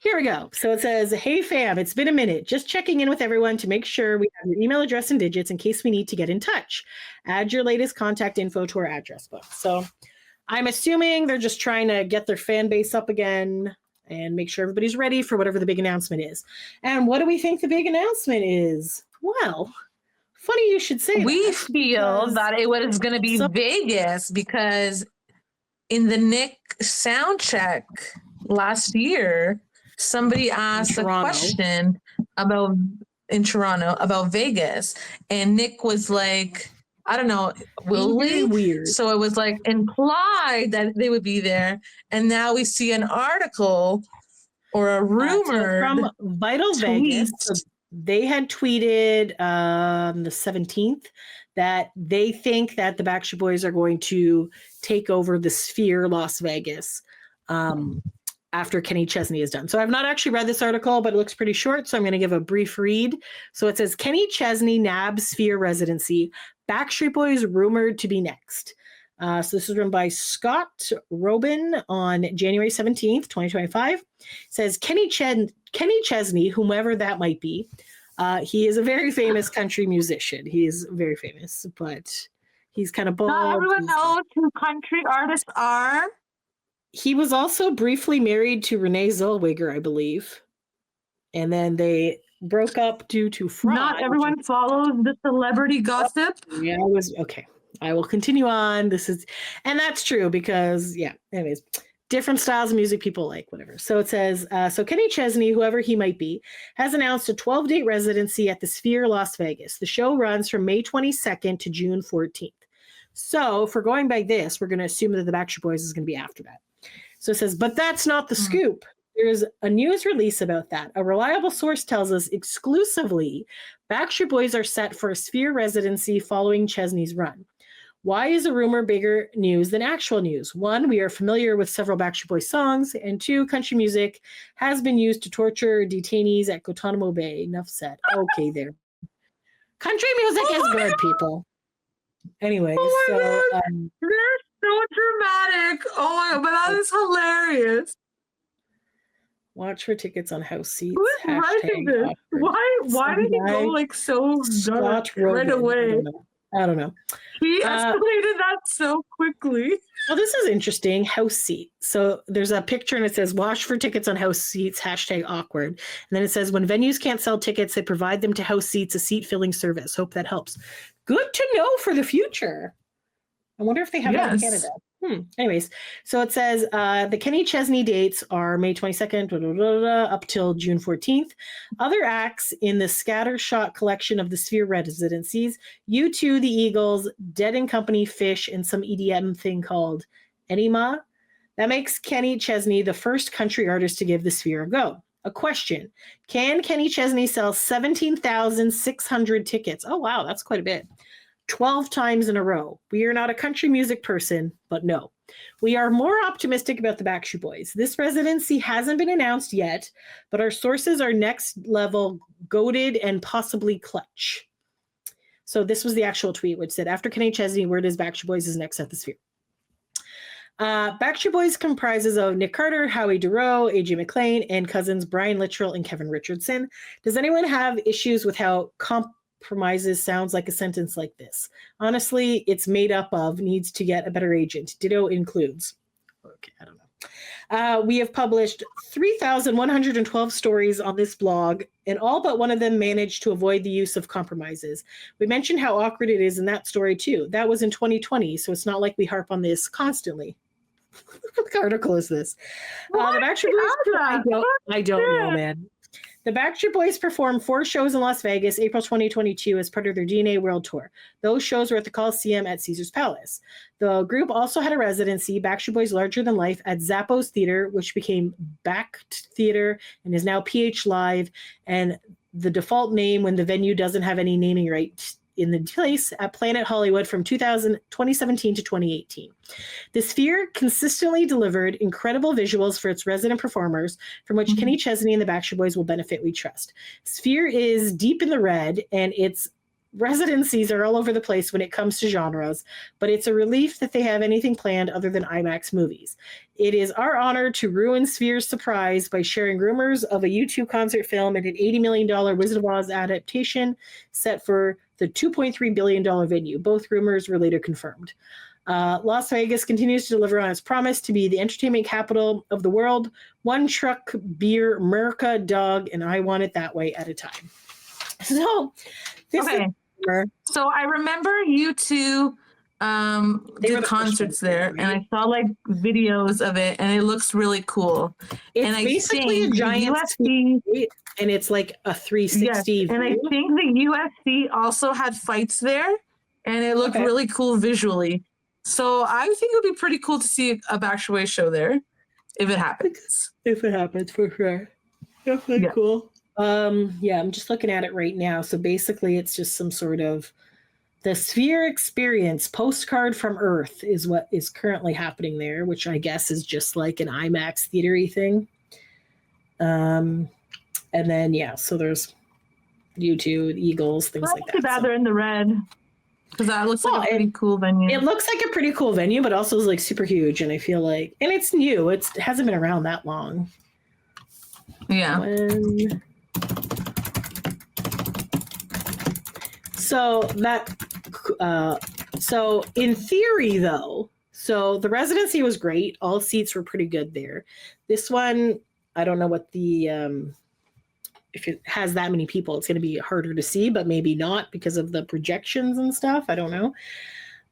Here we go. So it says, hey fam, it's been a minute. Just checking in with everyone to make sure we have your email address and digits in case we need to get in touch. Add your latest contact info to our address book. So I'm assuming they're just trying to get their fan base up again. and make sure everybody's ready for whatever the big announcement is. And what do we think the big announcement is? Well, funny you should say We that. feel that it was going to be Vegas because in the Nick sound check last year, somebody asked a question in Toronto about Vegas, and Nick was like, I don't know, will we? Weird. So it was like implied that they would be there, and now we see an article or a rumor from Vital Vegas. So they had tweeted the 17th that they think that the Backstreet Boys are going to take over the Sphere Las Vegas after Kenny Chesney is done. So I've not actually read this article, but it looks pretty short, so I'm going to give a brief read. So it says, Kenny Chesney nabs Sphere residency. Backstreet Boys rumored to be next. So this is written by Scott Robin on January 17th, 2025. It says, Kenny Chesney, whomever that might be, he is a very famous country musician. He is very famous, but he's kind of bald. Not everyone knows who country artists are. He was also briefly married to Renee Zellweger, I believe. And then they broke up due to fraud. Not everyone follows the celebrity gossip. Yeah, okay. I will continue on. And that's true because, anyways, different styles of music people like, whatever. So it says, so Kenny Chesney, whoever he might be, has announced a 12-date residency at the Sphere Las Vegas. The show runs from May 22nd to June 14th. So if we're going by this, we're going to assume that the Backstreet Boys is going to be after that. So it says, but that's not the scoop. There's a news release about that. A reliable source tells us exclusively Backstreet Boys are set for a Sphere residency following Chesney's run. Why is a rumor bigger news than actual news? One, we are familiar with several Backstreet Boys songs, and two, country music has been used to torture detainees at Guantanamo Bay. Enough said. Okay, there. Country music is good, people. Anyway, they're so dramatic. Oh my God, but that is hilarious. Watch for tickets on house seats. Who's writing this? Why did he go like so dark right away? I don't know. He escalated that so quickly. Well, this is interesting. House seat. So there's a picture and it says, watch for tickets on house seats, #awkward. And then it says, when venues can't sell tickets, they provide them to house seats, a seat filling service. Hope that helps. Good to know for the future. I wonder if they have that in Canada. Anyways, so it says the Kenny Chesney dates are May 22nd up till June 14th. Other acts in the scattershot collection of the Sphere residencies: U2, the Eagles, Dead & Company, Fish, and some EDM thing called Enema. That makes Kenny Chesney the first country artist to give the Sphere a go. A question: can Kenny Chesney sell 17,600 tickets? Oh, wow, that's quite a bit. 12 times in a row. We are not a country music person, but no. We are more optimistic about the Backstreet Boys. This residency hasn't been announced yet, but our sources are next level, goated, and possibly clutch. So this was the actual tweet, which said, after Kenny Chesney, word is Backstreet Boys is next at the Sphere. Backstreet Boys comprises of Nick Carter, Howie Dorough, AJ McLean, and cousins Brian Littrell and Kevin Richardson. Does anyone have issues with how compromises sounds like a sentence like this? Honestly, it's made up of, needs to get a better agent. Ditto includes. Okay, I don't know. We have published 3,112 stories on this blog, and all but one of them managed to avoid the use of compromises. We mentioned how awkward it is in that story too. That was in 2020, so it's not like we harp on this constantly. What article is this? The Backstreet Boys. I don't know, man. The Backstreet Boys performed 4 shows in Las Vegas, April 2022, as part of their DNA World Tour. Those shows were at the Coliseum at Caesars Palace. The group also had a residency, Backstreet Boys Larger Than Life, at Zappos Theater, which became Backed Theater and is now PH Live, and the default name when the venue doesn't have any naming rights in the place, at Planet Hollywood from 2017 to 2018. The Sphere consistently delivered incredible visuals for its resident performers, from which Kenny Chesney and the Backstreet Boys will benefit, we trust. Sphere is deep in the red, and its residencies are all over the place when it comes to genres, but it's a relief that they have anything planned other than IMAX movies. It is our honor to ruin Sphere's surprise by sharing rumors of a U2 concert film and an $80 million Wizard of Oz adaptation set for the $2.3 billion venue. Both rumors were later confirmed. Las Vegas continues to deliver on its promise to be the entertainment capital of the world, one truck, beer, America, dog, and I want it that way at a time. So, this Okay. So I remember you two did concerts there, right? And I saw like videos of it, and it looks really cool. It's and basically a giant UFC, and it's like a 360. Yes, and I think the UFC also had fights there, and it looked really cool visually. So I think it would be pretty cool to see a Backstreet Boys show there, if it happens. If it happens, for sure. Definitely cool. Yeah, I'm just looking at it right now. So basically, it's just some sort of the Sphere Experience postcard from Earth is what is currently happening there, which I guess is just like an IMAX theatery thing. And then so there's U2, the Eagles, things like that. Too bad they're in the red. Because that looks like a pretty cool venue. It looks like a pretty cool venue, but also is like super huge. And I feel like, and it's new. It hasn't been around that long. Yeah. So in theory though, so the residency was great. All seats were pretty good there. This one, I don't know what the, if it has that many people, it's going to be harder to see, but maybe not because of the projections and stuff. I don't know.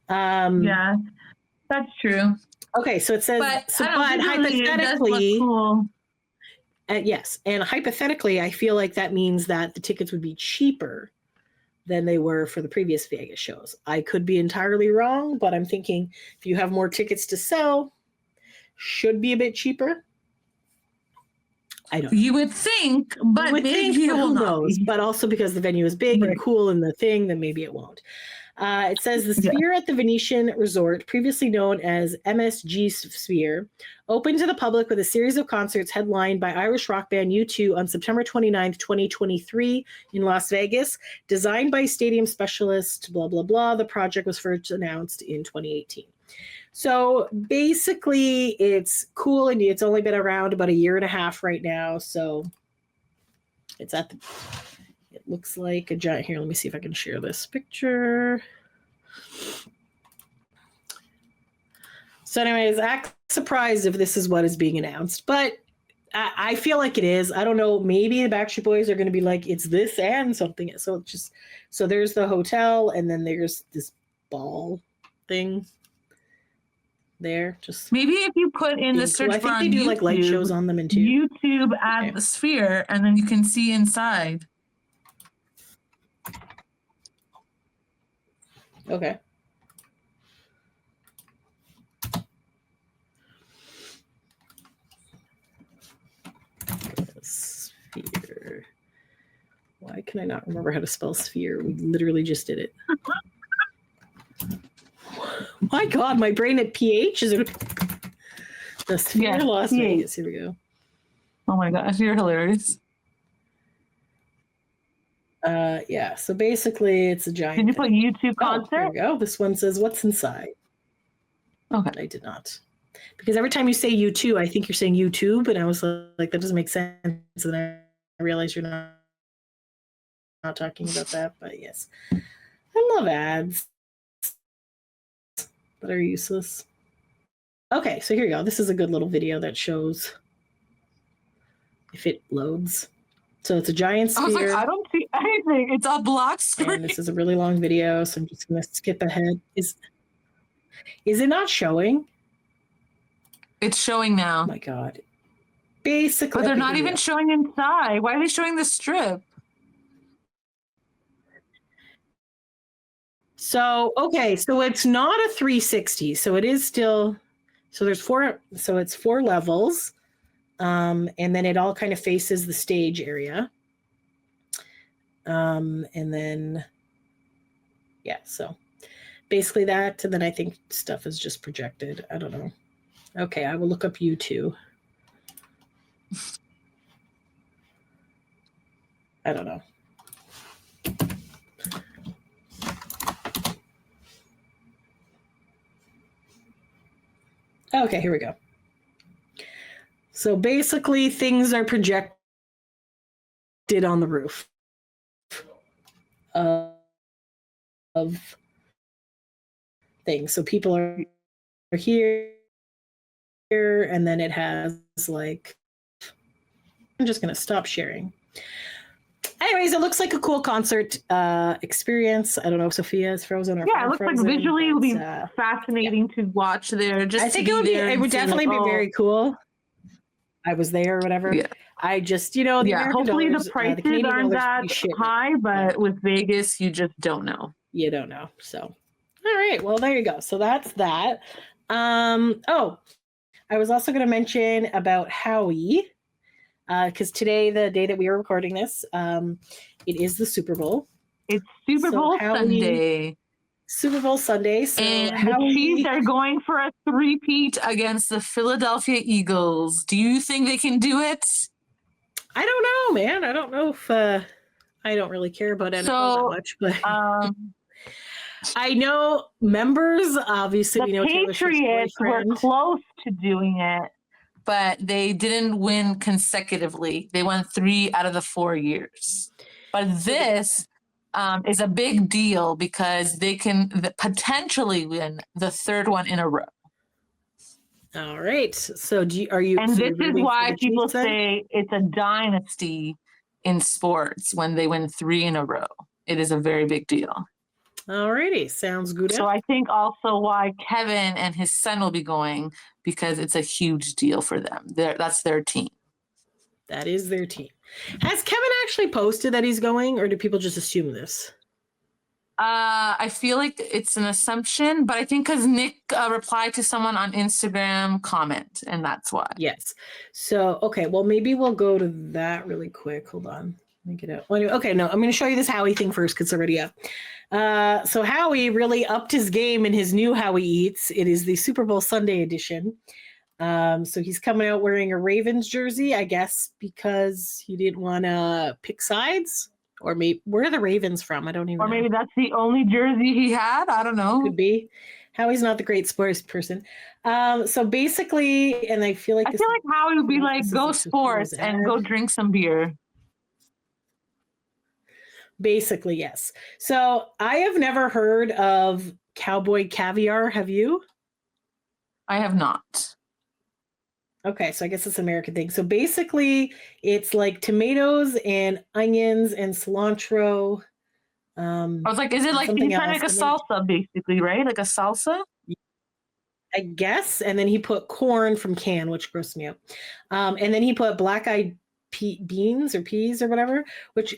Yeah, that's true. Okay, so it says, but hypothetically, cool. Yes, and hypothetically, I feel like that means that the tickets would be cheaper than they were for the previous Vegas shows. I could be entirely wrong, but I'm thinking if you have more tickets to sell, should be a bit cheaper. I don't know. You would think, but maybe who knows? But also because the venue is big and cool and the thing, then maybe it won't. It says the Sphere at the Venetian Resort, previously known as MSG Sphere, opened to the public with a series of concerts headlined by Irish rock band U2 on September 29th, 2023 in Las Vegas. Designed by stadium specialist, blah, blah, blah. The project was first announced in 2018. So basically, it's cool, and it's only been around about a year and a half right now. So it's it looks like a giant. Here, let me see if I can share this picture. So anyways, act surprised if this is what is being announced, but I feel like it is. I don't know. Maybe the Backstreet Boys are going to be like, it's this and something. So there's the hotel, and then there's this ball thing. There, just maybe if you put in the search bar, I think they do like light shows on them too. YouTube at the Sphere, and then you can see inside. Okay. Sphere. Why can I not remember how to spell sphere? We literally just did it. My God, my brain at PH is the Sphere Las Vegas. Here we go. Oh my gosh, you're hilarious. So basically it's a giant. Did you put YouTube concert? Here we go. This one says what's inside. Okay. I did not. Because every time you say U2, I think you're saying YouTube, and I was like, that doesn't make sense. And then I realized you're not talking about that, but yes. I love ads that are useless. Okay, so here you go. This is a good little video that shows if it loads. So it's a giant sphere. I was like, I don't see anything. It's a black screen. And this is a really long video, so I'm just going to skip ahead. Is it not showing? It's showing now. Oh my God. Basically. But they're not even showing inside. Why are they showing the strip? So, okay, so it's not a 360. So it is still, so there's it's 4 levels. And then it all kind of faces the stage area. And then, so basically that, and then I think stuff is just projected. I don't know. Okay, I will look up U2. I don't know. Okay, here we go. So basically things are projected on the roof. of things. So people are here, and then it has like, I'm just going to stop sharing. Anyways, it looks like a cool concert experience. I don't know if Sophia is frozen or it looks frozen, like visually it would be but, fascinating to watch there. Just I think it would definitely be very cool. I was there or whatever. Yeah. I just, the American hopefully dollars, the prices Canadian aren't dollars that pretty shit. high, but with Vegas, you just don't know. You don't know. So, all right. Well, there you go. So that's that. Oh, I was also going to mention about Howie, because today, the day that we are recording this, it is the Super Bowl. It's Super Bowl Sunday. Super Bowl Sunday. So and the Chiefs are going for a three-peat against the Philadelphia Eagles. Do you think they can do it? I don't know, man. I don't know if I don't really care about NFL that much, but I know members. Obviously, we know the Patriots were close to doing it, but they didn't win consecutively. They won 3 out of the 4 years. But this is a big deal because they can potentially win the 3rd one in a row. All right. So are you? And this is why people say it's a dynasty in sports when they win 3 in a row. It is a very big deal. All righty. Sounds good. So I think also why Kevin and his son will be going, because it's a huge deal for them. That's their team. That is their team. Has Kevin actually posted that he's going, or do people just assume this? I feel like it's an assumption, but I think because Nick replied to someone on Instagram comment, and that's why. Yes. So, okay, well, maybe we'll go to that really quick. Hold on. Let me get out. Okay, no, I'm going to show you this Howie thing first because it's already up. So Howie really upped his game in his new Howie Eats. It is the Super Bowl Sunday edition. So he's coming out wearing a Ravens jersey, I guess, because he didn't want to pick sides. Or maybe, where are the Ravens from? I don't even know. Or maybe that's the only jersey he had. I don't know. Could be. Howie's not the great sports person. So basically, and I feel like Howie would be like, go sports and go drink some beer. Basically, yes. So I have never heard of cowboy caviar. Have you? I have not. Okay, so I guess it's an American thing. So basically, it's like tomatoes and onions and cilantro. I was like, is it like he's trying to make a salsa, basically, right? Like a salsa? I guess. And then he put corn from can, which grossed me out. And then he put black-eyed beans or peas or whatever,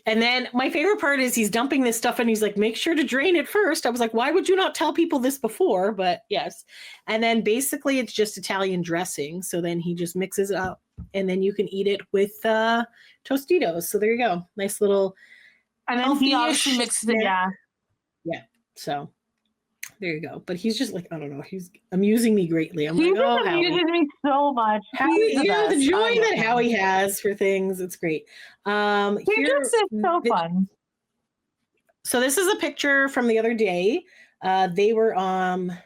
and then my favorite part is he's dumping this stuff and he's like, make sure to drain it first. I was like, why would you not tell people this before? But yes. And then basically it's just Italian dressing. So then he just mixes it up and then you can eat it with Tostitos. So there you go. Nice little. And then he obviously mixes it. Yeah. Yeah. So there you go. But he's just like, I don't know. He's amusing me greatly. I'm he's like, oh, amusing me so much. Howie, the joy that Howie has for things, it's great. It's so fun. So this is a picture from the other day. They were I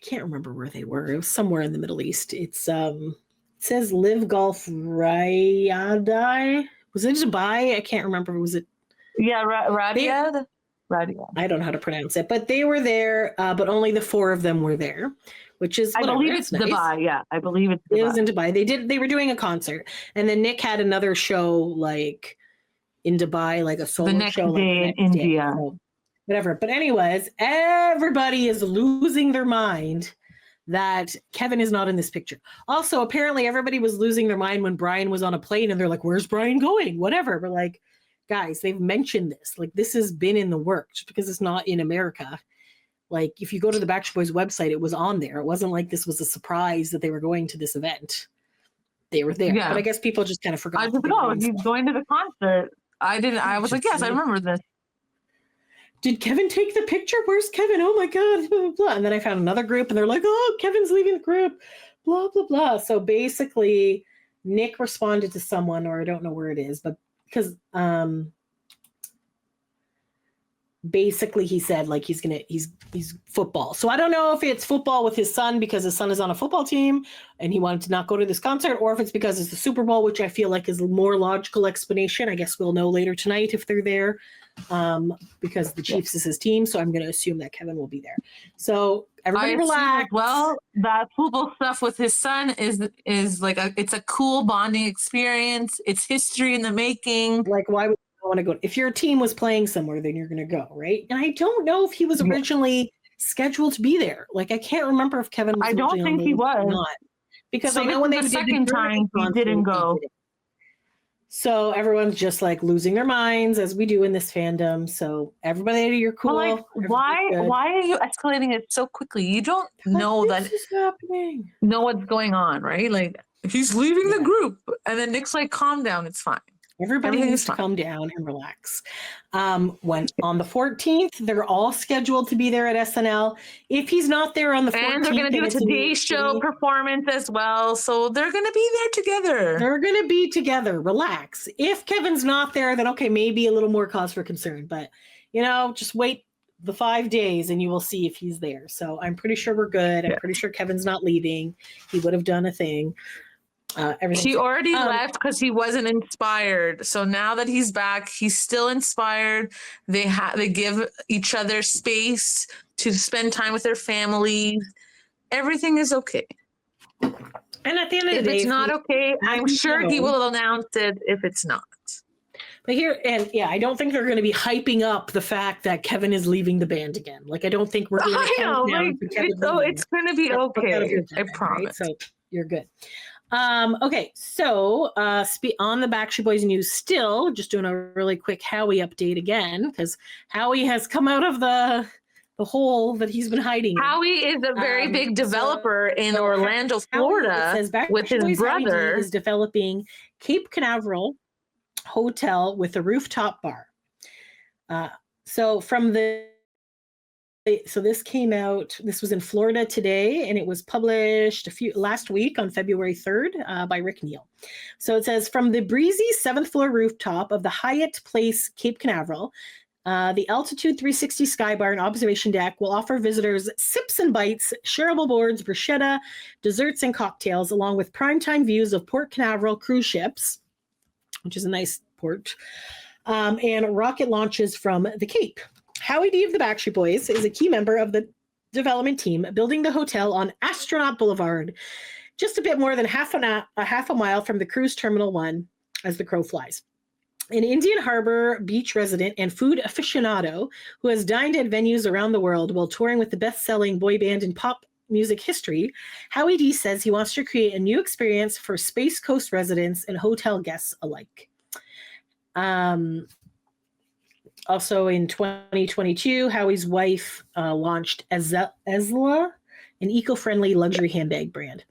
can't remember where they were. It was somewhere in the Middle East. It's it says Live Golf Riyadh. Was it Dubai? I can't remember. Was it? Yeah, Riyadh. I don't know how to pronounce it, but they were there, but only the 4 of them were there, which is whatever. I believe it's nice. Dubai. Yeah, I believe it's Dubai. It was in Dubai. They were doing a concert, and then Nick had another show like in Dubai, like a solo the next show day in India. So, whatever. But anyways, everybody is losing their mind that Kevin is not in this picture. Also, apparently everybody was losing their mind when Brian was on a plane and they're like, where's Brian going? Whatever. We're like, guys, they've mentioned this. Like, this has been in the works just because it's not in America. Like, if you go to the Backstreet Boys website, it was on there. It wasn't like this was a surprise that they were going to this event. They were there. Yeah. But I guess people just kind of forgot. I just know he's going to the concert. I didn't. I was like, yes, I remember this. Did Kevin take the picture? Where's Kevin? Oh my God, blah, blah, blah. And then I found another group and they're like, oh, Kevin's leaving the group, blah, blah, blah. So basically, Nick responded to someone, or I don't know where it is, but because basically he said like he's football. So I don't know if it's football with his son because his son is on a football team and he wanted to not go to this concert, or if it's because it's the Super Bowl, which I feel like is a more logical explanation. I guess we'll know later tonight if they're there, because the Chiefs is his team. So I'm going to assume that Kevin will be there. So everybody relax. Well, that football stuff with his son is like it's a cool bonding experience. It's history in the making. Like, why would you want to go? If your team was playing somewhere, then you're going to go, right? And I don't know if he was originally scheduled to be there. Like, I can't remember if Kevin was. I don't think he was. Or not. Because So I know when they the did second time he didn't go. So everyone's just like losing their minds as we do in this fandom. So everybody, you're cool. Well, like, why are you escalating it so quickly? You don't know that is happening. Know what's going on, right? Like he's leaving the group, and then Nick's like, "Calm down, it's fine." Everybody needs to calm down and relax. When on the 14th, they're all scheduled to be there at SNL. If he's not there on the 14th, and they're going to do a Today Show performance as well, so they're going to be there together. They're going to be together. Relax. If Kevin's not there, then okay, maybe a little more cause for concern. But just wait the 5 days and you will see if he's there. So I'm pretty sure we're good. I'm pretty sure Kevin's not leaving. He would have done a thing. He already left because he wasn't inspired. So now that he's back, he's still inspired. They give each other space to spend time with their families. Everything is okay. And at the end of the day, if it's not okay, I'm sure he will announce it if it's not. But I don't think they're going to be hyping up the fact that Kevin is leaving the band again. Like, I don't think we're going to count down for Kevin. It's going to be okay. I promise. Right? So you're good. Okay, so on the Backstreet Boys news, still just doing a really quick Howie update again, because Howie has come out of the hole that he's been hiding. Howie is a very big developer in Orlando, Florida, with his brother. Howie is developing Cape Canaveral hotel with a rooftop bar. So this came out, this was in Florida today, and it was published last week on February 3rd by Rick Neal. So it says, from the breezy 7th floor rooftop of the Hyatt Place Cape Canaveral, the Altitude 360 Sky Bar and Observation Deck will offer visitors sips and bites, shareable boards, bruschetta, desserts, and cocktails, along with primetime views of Port Canaveral cruise ships, which is a nice port, and rocket launches from the Cape. Howie D of the Backstreet Boys is a key member of the development team building the hotel on Astronaut Boulevard, just a bit more than half a mile from the cruise Terminal 1 as the crow flies. An Indian Harbor beach resident and food aficionado who has dined at venues around the world while touring with the best-selling boy band in pop music history, Howie D says he wants to create a new experience for Space Coast residents and hotel guests alike. Also in 2022, Howie's wife launched Ezla, an eco-friendly luxury handbag brand.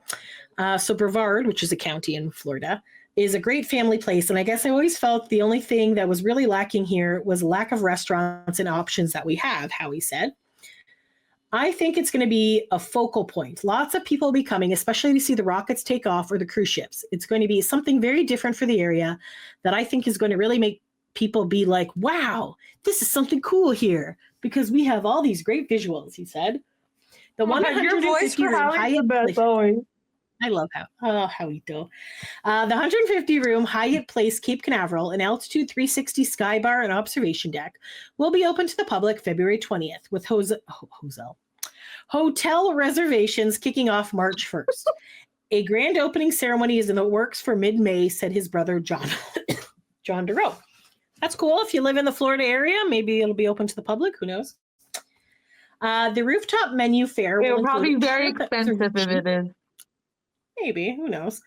So Brevard, which is a county in Florida, is a great family place. And I guess I always felt the only thing that was really lacking here was lack of restaurants and options that we have, Howie said. I think it's going to be a focal point. Lots of people will be coming, especially to see the rockets take off or the cruise ships. It's going to be something very different for the area that I think is going to really make people be like, wow, this is something cool here because we have all these great visuals, he said. The 150 room Hyatt Place. I love Howito. The 150 room Hyatt Place Cape Canaveral, an Altitude 360 Sky Bar and Observation Deck, will be open to the public February 20th with hotel reservations kicking off March 1st. A grand opening ceremony is in the works for mid-May, said his brother John DeRoe. That's cool. If you live in the Florida area, maybe it'll be open to the public. Who knows? The rooftop menu fare will probably be very expensive if it is. Maybe. Who knows?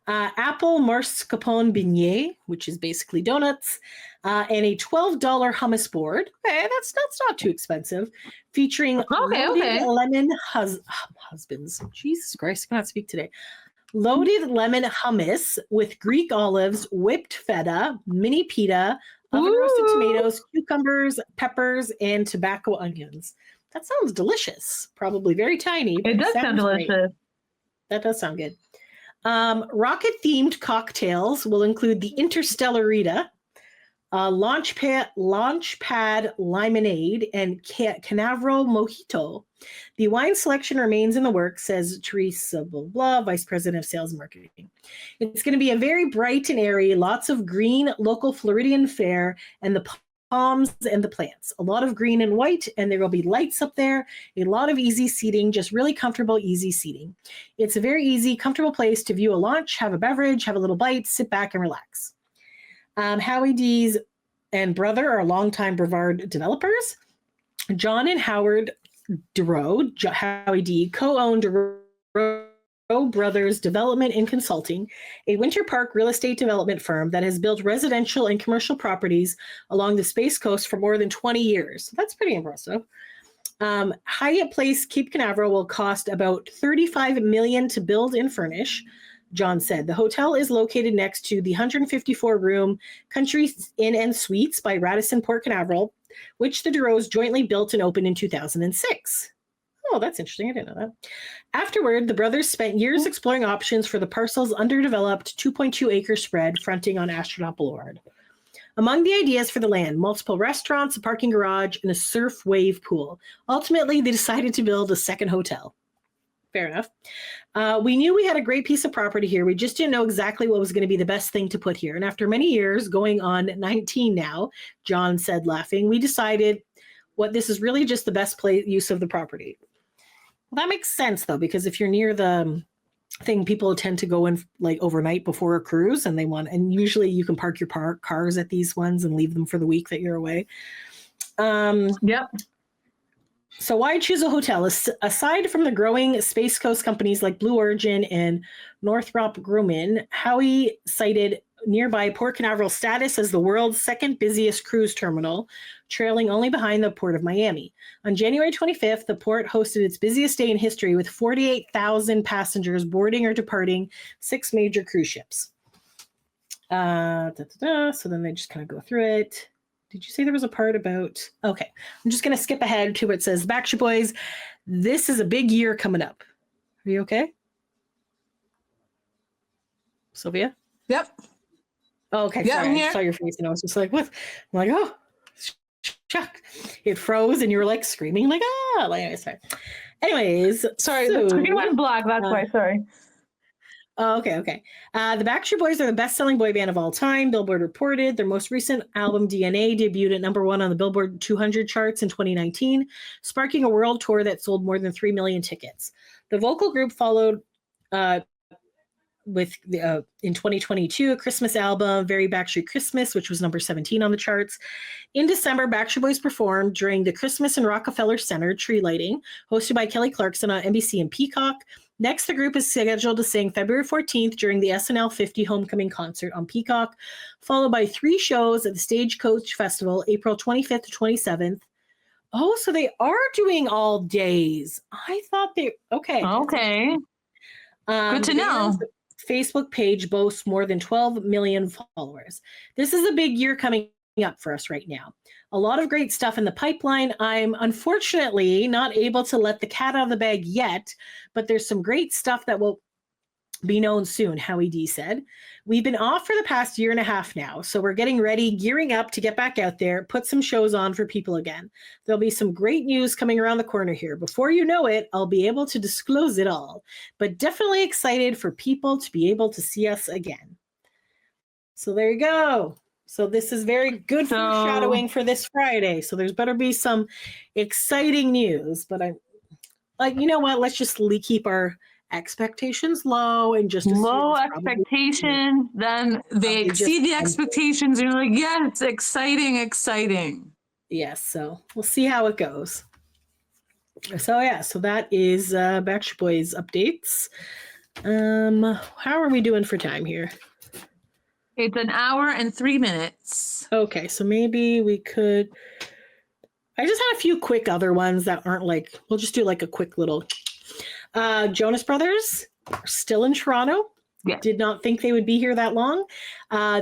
Apple mascarpone beignet, which is basically donuts, and a $12 hummus board. Okay, that's not too expensive. Featuring loaded lemon husbands. Jesus Christ, I cannot speak today. Loaded lemon hummus with Greek olives, whipped feta, mini pita, oven roasted tomatoes, cucumbers, peppers, and tobacco onions. That sounds delicious. Probably very tiny. It does sound delicious. Great. That does sound good. Rocket-themed cocktails will include the Interstellarita, Launchpad Limonade, and Canaveral Mojito. The wine selection remains in the works, says Teresa blah, blah, Vice President of Sales and Marketing. It's going to be a very bright and airy, lots of green, local Floridian fare, and the palms and the plants. A lot of green and white, and there will be lights up there. A lot of easy seating, just really comfortable, easy seating. It's a very easy, comfortable place to view a launch, have a beverage, have a little bite, sit back and relax. Howie D's and brother are longtime Brevard developers. John and Howard DeRoe, Howie D, co-owned DeRoe Brothers Development and Consulting, a Winter Park real estate development firm that has built residential and commercial properties along the Space Coast for more than 20 years. That's pretty impressive. Hyatt Place Cape Canaveral will cost about $35 million to build and furnish. John said the hotel is located next to the 154-room Country Inn and Suites by Radisson Port Canaveral, which the DeRoes jointly built and opened in 2006. Oh, that's interesting. I didn't know that. Afterward, the brothers spent years exploring options for the parcel's underdeveloped 2.2-acre spread fronting on Astronaut Boulevard. Among the ideas for the land, multiple restaurants, a parking garage, and a surf wave pool. Ultimately, they decided to build a second hotel. Fair enough. We knew we had a great piece of property here. We just didn't know exactly what was going to be the best thing to put here. And after many years, going on 19 now, John said, laughing, we decided this is really just the best use of the property. Well, that makes sense, though, because if you're near the thing, people tend to go in like overnight before a cruise, and usually you can park your cars at these ones and leave them for the week that you're away. Yep. So why choose a hotel? Aside from the growing Space Coast companies like Blue Origin and Northrop Grumman, Howie cited nearby Port Canaveral's status as the world's second busiest cruise terminal, trailing only behind the Port of Miami. On January 25th, the port hosted its busiest day in history with 48,000 passengers boarding or departing 6 major cruise ships. So then they just kind of go through it. Did you say there was a part about... Okay, I'm just going to skip ahead to what says, Backstreet Boys, this is a big year coming up. Are you okay? Sylvia? Yep. Oh, okay, yeah, sorry. I saw your face and I was just like, what? I'm like, oh, shock. It froze and you were like screaming like, ah. Like, anyway, sorry. Anyways. Sorry, the screen went black. That's why, sorry. Oh, okay. The Backstreet Boys are the best-selling boy band of all time. Billboard reported their most recent album, DNA, debuted at #1 on the Billboard 200 charts in 2019, sparking a world tour that sold more than 3 million tickets. The vocal group followed with in 2022 a Christmas album, Very Backstreet Christmas, which was number 17 on the charts. In December, Backstreet Boys performed during the Christmas in Rockefeller Center tree lighting, hosted by Kelly Clarkson on NBC and Peacock. Next, the group is scheduled to sing February 14th during the SNL 50 Homecoming concert on Peacock, followed by 3 shows at the Stagecoach Festival, April 25th to 27th. Oh, so they are doing all days. I thought they... Okay. Okay. Good to know. Facebook page boasts more than 12 million followers. This is a big year coming up for us right now. A lot of great stuff in the pipeline. I'm unfortunately not able to let the cat out of the bag yet, but there's some great stuff that will be known soon, Howie D said. We've been off for the past year and a half now, so we're getting ready, gearing up to get back out there, put some shows on for people again. There'll be some great news coming around the corner here. Before you know it, I'll be able to disclose it all, but definitely excited for people to be able to see us again. So there you go. So this is very good foreshadowing for this Friday. So there's better be some exciting news, but I'm like, you know what? Let's just keep our expectations low and just low expectations. Then they exceed the expectations. And you're like, yeah, it's exciting. Yes. So we'll see how it goes. So yeah, so that is Backstreet Boys updates. How are we doing for time here? It's 1 hour and 3 minutes. Okay, so maybe we could... I just had a few quick other ones that aren't like... We'll just do like a quick little... Jonas Brothers are still in Toronto. Yeah. Did not think they would be here that long.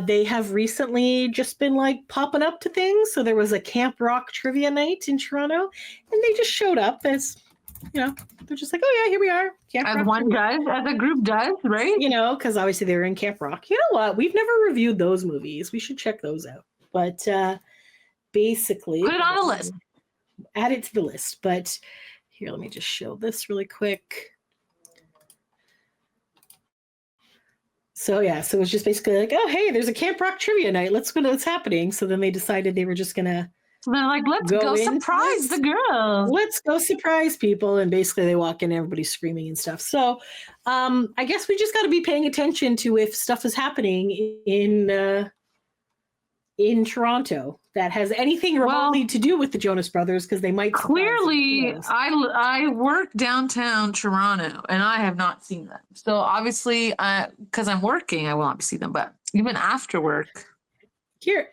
They have recently just been like popping up to things. So there was a Camp Rock trivia night in Toronto, and they just showed up as... You know, they're just like, oh yeah, here we are. As one does, as a group does, right? You know, because obviously they were in Camp Rock. You know what? We've never reviewed those movies. We should check those out. But basically, Put it on the list. Add it to the list. But here, let me just show this really quick. So yeah, so it was just basically like, oh hey, there's a Camp Rock trivia night. Let's go to what's happening. So then they decided they were just gonna So they're like, let's go surprise the girls. Let's go surprise people. And basically they walk in, everybody's screaming and stuff. So I guess we just got to be paying attention to if stuff is happening in Toronto that has anything remotely to do with the Jonas Brothers, because they might clearly I work downtown Toronto and I have not seen them. So obviously because I'm working, I will not see them, but even after work. Here,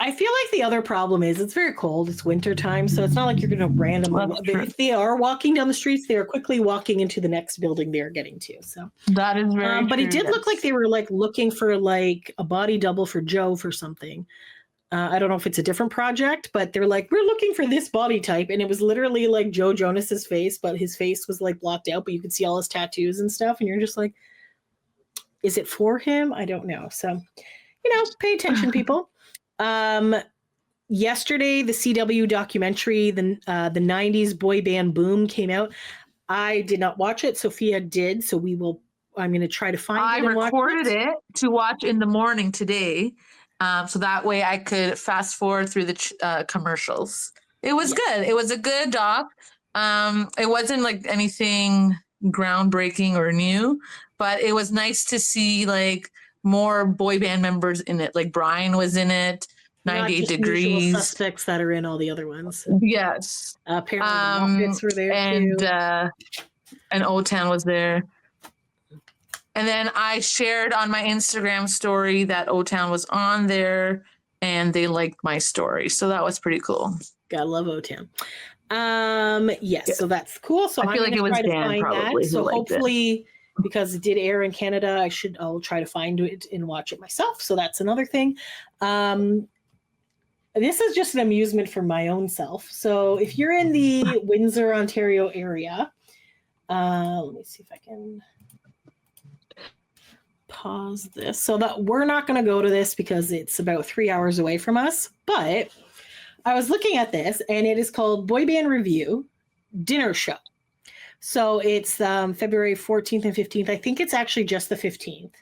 I feel like the other problem is it's very cold. It's winter time, so it's not like you're going to randomly. If they are walking down the streets, they are quickly walking into the next building they are getting to. So that is very. But it did look like they were like looking for like a body double for Joe for something. I don't know if it's a different project, but they're like, we're looking for this body type, and it was literally like Joe Jonas's face, but his face was like blocked out, but you could see all his tattoos and stuff, and you're just like, is it for him? I don't know. So, pay attention, people. Yesterday, the CW documentary, the 90s boy band boom came out. I did not watch it. Sophia did. So I'm going to try to find it. I recorded it to watch in the morning today. So that way I could fast forward through the commercials. It was good. It was a good doc. It wasn't like anything groundbreaking or new, but it was nice to see like more boy band members in it. Like Brian was in it, 98 Degrees. Suspects that are in all the other ones. Yes. Apparently the Muppets were there too. And O-Town was there. And then I shared on my Instagram story that O-Town was on there and they liked my story. So that was pretty cool. Gotta love O-Town. So that's cool. So I feel like it was Dan probably. So hopefully, because it did air in Canada, I'll try to find it and watch it myself. So that's another thing. This is just an amusement for my own self. So if you're in the Windsor, Ontario area, let me see if I can pause this. So that we're not going to go to this because it's about 3 hours away from us. But I was looking at this, and it is called Boy Band Review Dinner Show. So it's February 14th and 15th. I think it's actually just the 15th.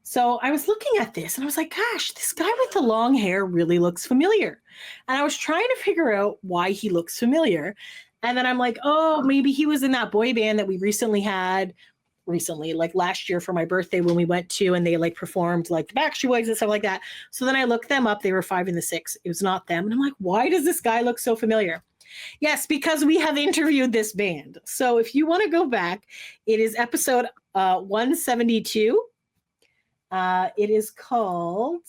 So I was looking at this and I was like, gosh, this guy with the long hair really looks familiar. And I was trying to figure out why he looks familiar. And then I'm like, oh, maybe he was in that boy band that we recently, like last year for my birthday when we went to, and they like performed like the Backstreet Boys and stuff like that. So then I looked them up. They were 5 and the 6. It was not them. And I'm like, why does this guy look so familiar? Yes, because we have interviewed this band. So if you want to go back, it is episode 172. It is called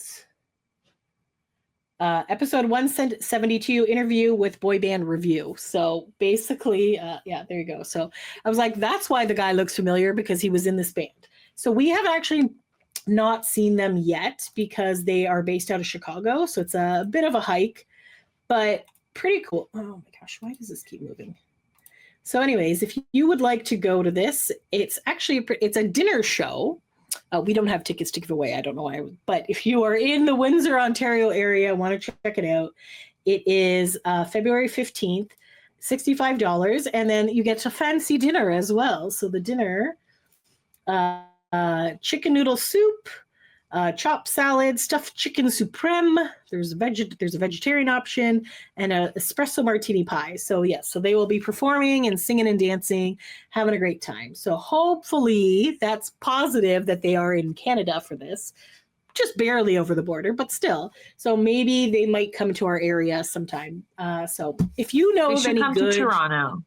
episode 172, Interview with Boy Band Review. So basically, there you go. So I was like, that's why the guy looks familiar, because he was in this band. So we have actually not seen them yet because they are based out of Chicago. So it's a bit of a hike, but pretty cool. Oh my gosh, why does this keep moving? So anyways, if you would like to go to this, it's actually, it's a dinner show. We don't have tickets to give away. I don't know why, but if you are in the Windsor, Ontario area, want to check it out, it is February 15th, $65. And then you get a fancy dinner as well. So the dinner, chicken noodle soup, chopped salad, stuffed chicken supreme. There's a vegetarian option, and an espresso martini pie. So yes, so they will be performing and singing and dancing, having a great time. So hopefully that's positive that they are in Canada for this, just barely over the border, but still. So maybe they might come to our area sometime. So if you know of any good, to Toronto.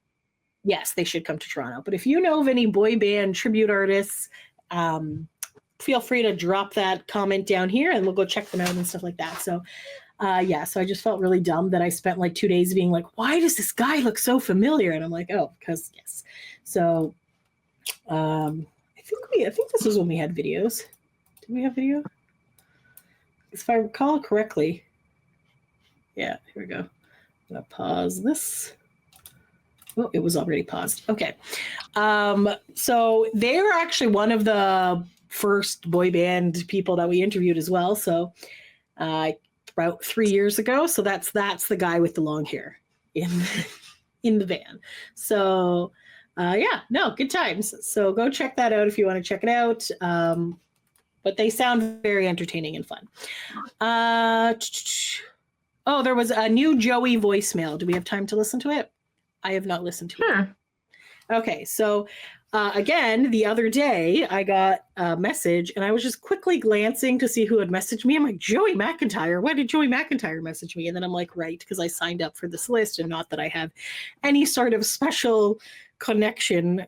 Yes, they should come to Toronto. But if you know of any boy band tribute artists, feel free to drop that comment down here and we'll go check them out and stuff like that. So so I just felt really dumb that I spent like 2 days being like, why does this guy look so familiar? And I'm like, oh, because yes. So I think this was when we had videos. Did we have video? If I recall correctly. Yeah, here we go. I'm gonna pause this. Oh, it was already paused. Okay. So they were actually one of the first boy band people that we interviewed as well. So brought about 3 years ago. So that's the guy with the long hair in the van. So good times. So go check that out if you want to check it out. But they sound very entertaining and fun. There was a new Joey voicemail. Do we have time to listen to it? I have not listened to it. Okay, so again, the other day I got a message and I was just quickly glancing to see who had messaged me. I'm like, Joey McIntyre. Why did Joey McIntyre message me? And then I'm like, right, because I signed up for this list and not that I have any sort of special connection. I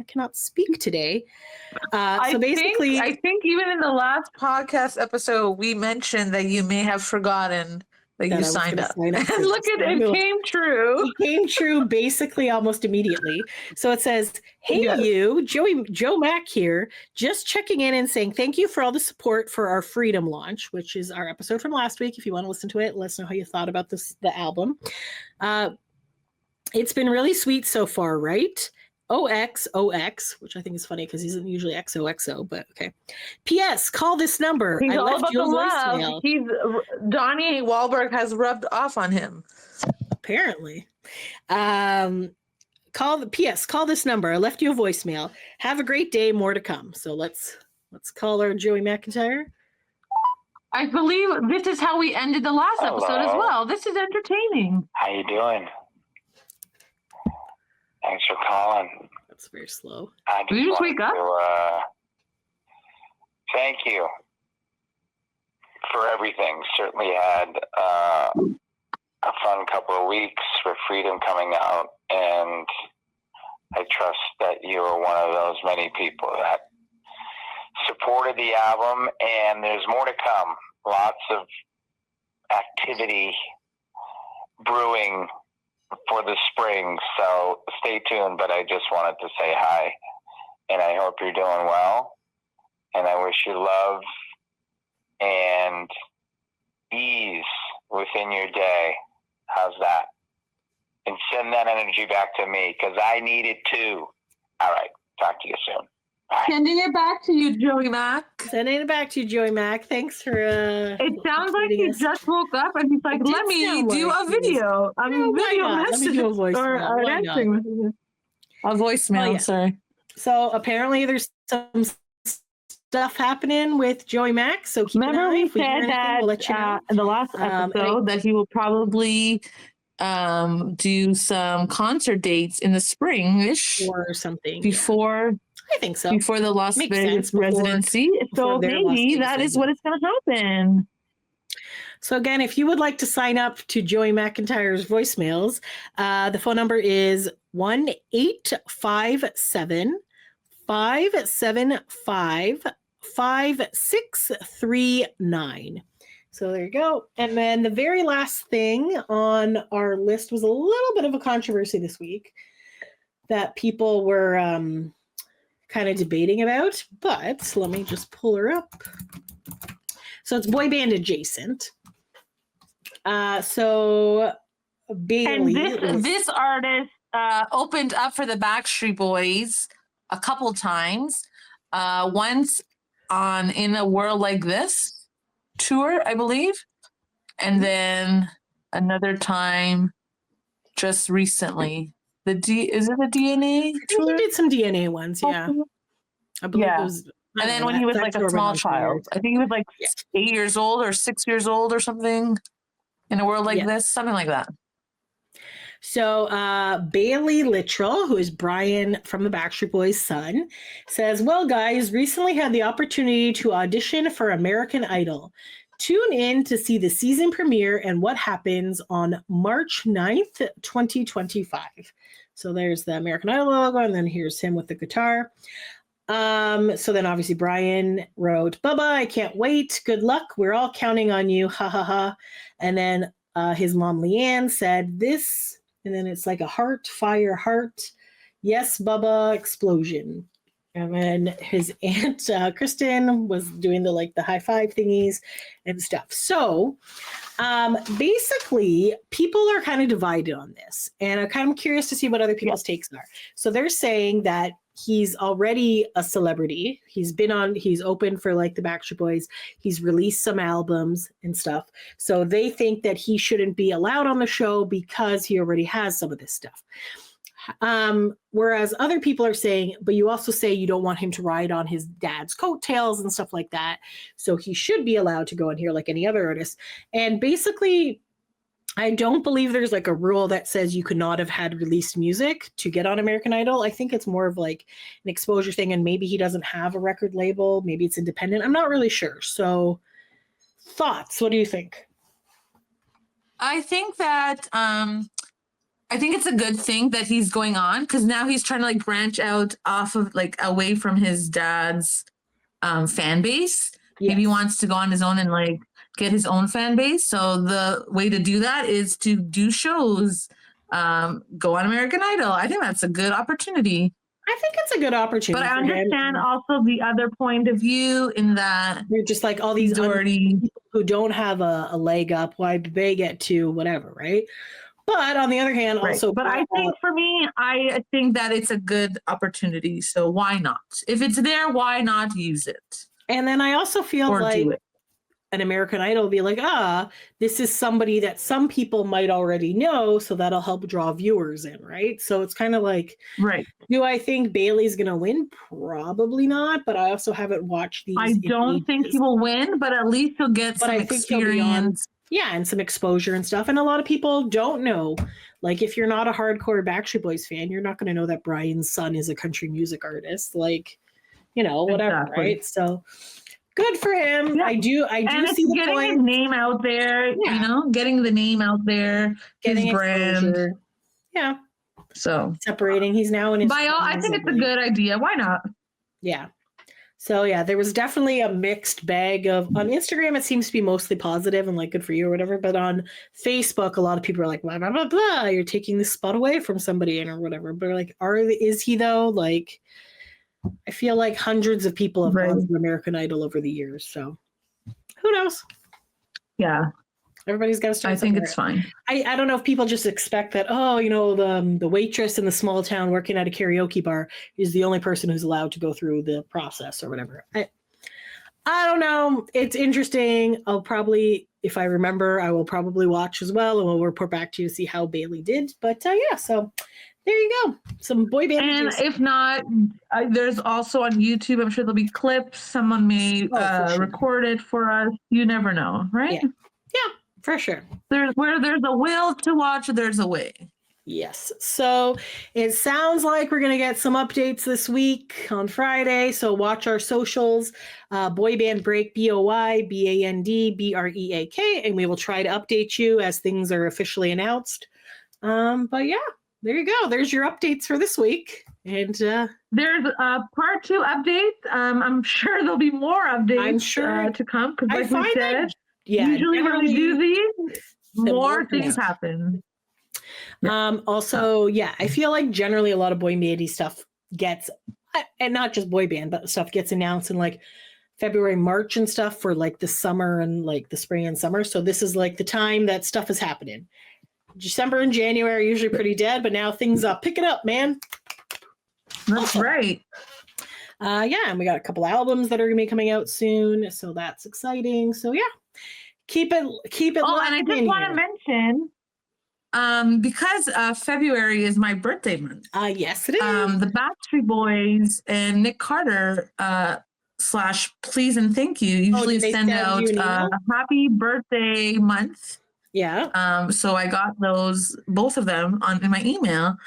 cannot speak today. I think even in the last podcast episode, we mentioned that you may have forgotten that you signed up. And look at it, came true. It came true basically almost immediately. So it says, hey, you, Joe Mac here, just checking in and saying thank you for all the support for our Freedom launch, which is our episode from last week. If you want to listen to it, let us know how you thought about the album. It's been really sweet so far, right? OXOX, which I think is funny because he's usually XOXO, but okay. P.S. Call this number. He's I all left about you the a voicemail. love. Donnie Wahlberg has rubbed off on him. Apparently. Call this number. I left you a voicemail. Have a great day. More to come. So let's call our Joey McIntyre. I believe this is how we ended the last episode as well. This is entertaining. How you doing? Thanks for calling. That's very slow. Did you just wake up? Thank you for everything. Certainly had a fun couple of weeks with Freedom coming out, and I trust that you are one of those many people that supported the album, and there's more to come. Lots of activity brewing for the spring, so stay tuned. But I just wanted to say hi, and I hope you're doing well, and I wish you love and ease within your day. How's that? And send that energy back to me because I need it too. All right, talk to you soon. Bye. Sending it back to you, Joey Mac. Sending it back to you, Joey Mac. Thanks for it sounds like he just woke up and he's like, let me do a video. A voicemail, sorry. So apparently there's some stuff happening with Joey Mac. So keep remember an eye. We said that we'll let you know. In the last episode that he will probably do some concert dates in the spring-ish or something before. I think so. Before the Las Vegas residency. So maybe that is what is going to happen. So again, if you would like to sign up to Joey McIntyre's voicemails, the phone number is 1-855-575-5639. So there you go. And then the very last thing on our list was a little bit of a controversy this week that people were kind of debating about, but let me just pull her up. So it's boy band adjacent. So Bailey. And this artist opened up for the Backstreet Boys a couple times. Once on In a World Like This tour, I believe. And then another time just recently. Is it the DNA tour? He did some DNA ones, yeah. I believe it was. And then when he was like a small child, I think he was like 8 years old or 6 years old or something. In a World Like This, something like that. So Bailey Littrell, who is Brian from the Backstreet Boys' son, says, well, guys, recently had the opportunity to audition for American Idol. Tune in to see the season premiere and what happens on March 9th, 2025. So there's the American Idol logo, and then here's him with the guitar. So then obviously Brian wrote, Bubba, I can't wait. Good luck. We're all counting on you. Ha ha ha. And then his mom, Leanne, said this, and then it's like a heart, fire, heart. Yes, Bubba, explosion. And then his aunt Kristen was doing the high five thingies and stuff. So basically, people are kind of divided on this, and I'm kind of curious to see what other people's takes are. So they're saying that he's already a celebrity. He's open for like the Backstreet Boys. He's released some albums and stuff. So they think that he shouldn't be allowed on the show because he already has some of this stuff. Whereas other people are saying, but you also say you don't want him to ride on his dad's coattails and stuff like that. So he should be allowed to go in here like any other artist. And basically, I don't believe there's like a rule that says you could not have had released music to get on American Idol. I think it's more of like an exposure thing, and maybe he doesn't have a record label. Maybe it's independent. I'm not really sure. So thoughts, what do you think? I think that I think it's a good thing that he's going on, because now he's trying to like branch out off of like away from his dad's fan base. Yes. Maybe he wants to go on his own and like get his own fan base. So the way to do that is to do shows, go on American Idol. I think that's a good opportunity. I think it's a good opportunity. But I understand also the other point of view in that you're just like all these already people who don't have a leg up. Why do they get to whatever, right? But on the other hand, also, but I think for me, I think that it's a good opportunity. So why not? If it's there, why not use it? And then I also feel like an American Idol will be like, this is somebody that some people might already know, so that'll help draw viewers in, right? So it's kind of like, right. Do I think Bailey's going to win? Probably not, but I also haven't watched these. I don't think he will win, but at least he'll get some experience. And some exposure and stuff. And a lot of people don't know. Like, if you're not a hardcore Backstreet Boys fan, you're not going to know that Brian's son is a country music artist. Like, whatever, exactly. Right? So good for him. Yeah. I do and see the getting point. His name out there, getting the name out there, getting his brand. Exposure. Yeah. So separating. He's now in his. I think it's a good idea. Why not? Yeah. So yeah, there was definitely a mixed bag of, on Instagram, it seems to be mostly positive and like good for you or whatever. But on Facebook, a lot of people are like, blah, blah, blah, blah, you're taking this spot away from somebody or whatever. But like, is he though? Like, I feel like hundreds of people have gone through American Idol over the years. So who knows? Yeah. Everybody's got to start. I think it's fine. I don't know if people just expect that, the waitress in the small town working at a karaoke bar is the only person who's allowed to go through the process or whatever. I don't know. It's interesting. I'll probably, if I remember, I will probably watch as well, and we'll report back to you to see how Bailey did. But so there you go. Some boy band. And if not, there's also on YouTube, I'm sure there'll be clips. Someone may record it for us. You never know, right? Yeah. For sure. Where there's a will to watch, there's a way. Yes. So it sounds like we're going to get some updates this week on Friday. So watch our socials, Boy Band Break, BOYBAND BREAK, and we will try to update you as things are officially announced. But yeah, there you go. There's your updates for this week. And there's part 2 updates. I'm sure there'll be more updates. I'm sure to come, because like we said. Yeah, usually when we do these, more things happen. Also, I feel like generally a lot of boy bandy stuff gets, and not just boy band, but stuff gets announced in like February, March and stuff for like the summer and like the spring and summer. So this is like the time that stuff is happening. December and January are usually pretty dead, but now things pick it up, man. That's right. And we got a couple albums that are going to be coming out soon, so that's exciting. So keep it. Oh, and I just want to mention, because February is my birthday month. Yes, it is. The Backstreet Boys and Nick Carter / Please and Thank You usually send out Happy Birthday Month. Yeah. So I got both of them in my email.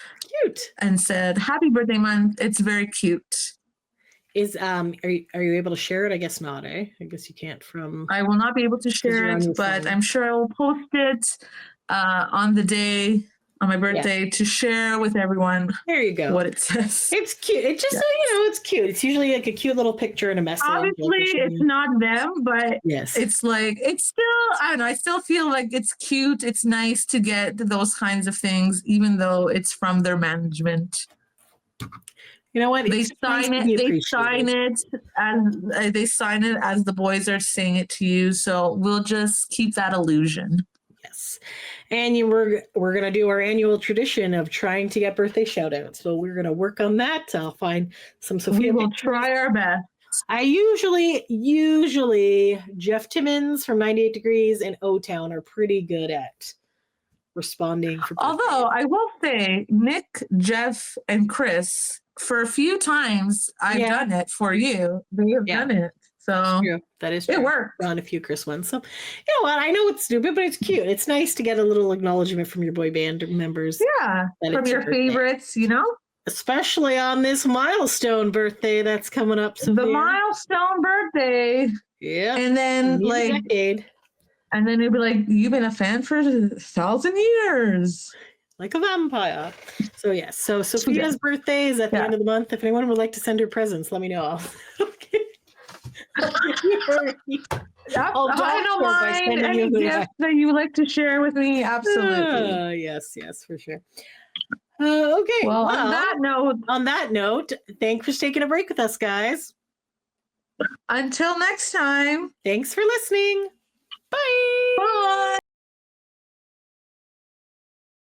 Cute. And said Happy Birthday Month. It's very cute. Are you able to share it? I guess not, eh? I guess you can't I will not be able to share it, but I'm sure I will post it on the day on my birthday to share with everyone. There you go. What it says. It's cute. It's just it's cute. It's usually like a cute little picture and a message. Obviously, it's not them, but yes, it's like it's still. I don't know. I still feel like it's cute. It's nice to get those kinds of things, even though it's from their management. You know what? They It's nice sign to it. be They sign appreciated. it as they sign it as the boys are saying it to you. So we'll just keep that illusion. Yes. And we're gonna do our annual tradition of trying to get birthday shout outs. So we're gonna work on that. I'll find some Sophia. We will pictures. try our best. I usually Jeff Timmons from 98 Degrees and O-Town are pretty good at responding for birthdays. Although I will say, Nick, Jeff, and Chris, for a few times I've done it for you. They have done it. So true. That is true. It worked. On a few Chris ones. So you know what? I know it's stupid, but it's cute. It's nice to get a little acknowledgement from your boy band members. Yeah. that From it's your birthday. favorites, you know? Especially on this milestone birthday that's coming up. The milestone birthday. Yeah. And then New like decade. And then it'd be like, you've been a fan for 1,000 years. Like a vampire. So yes. So Sophia's birthday is at the end of the month. If anyone would like to send her presents, let me know. I don't mind any gift that you would like to share with me. Absolutely. Yes, for sure. Okay. Well, on that note, thanks for taking a break with us, guys. Until next time. Thanks for listening. Bye.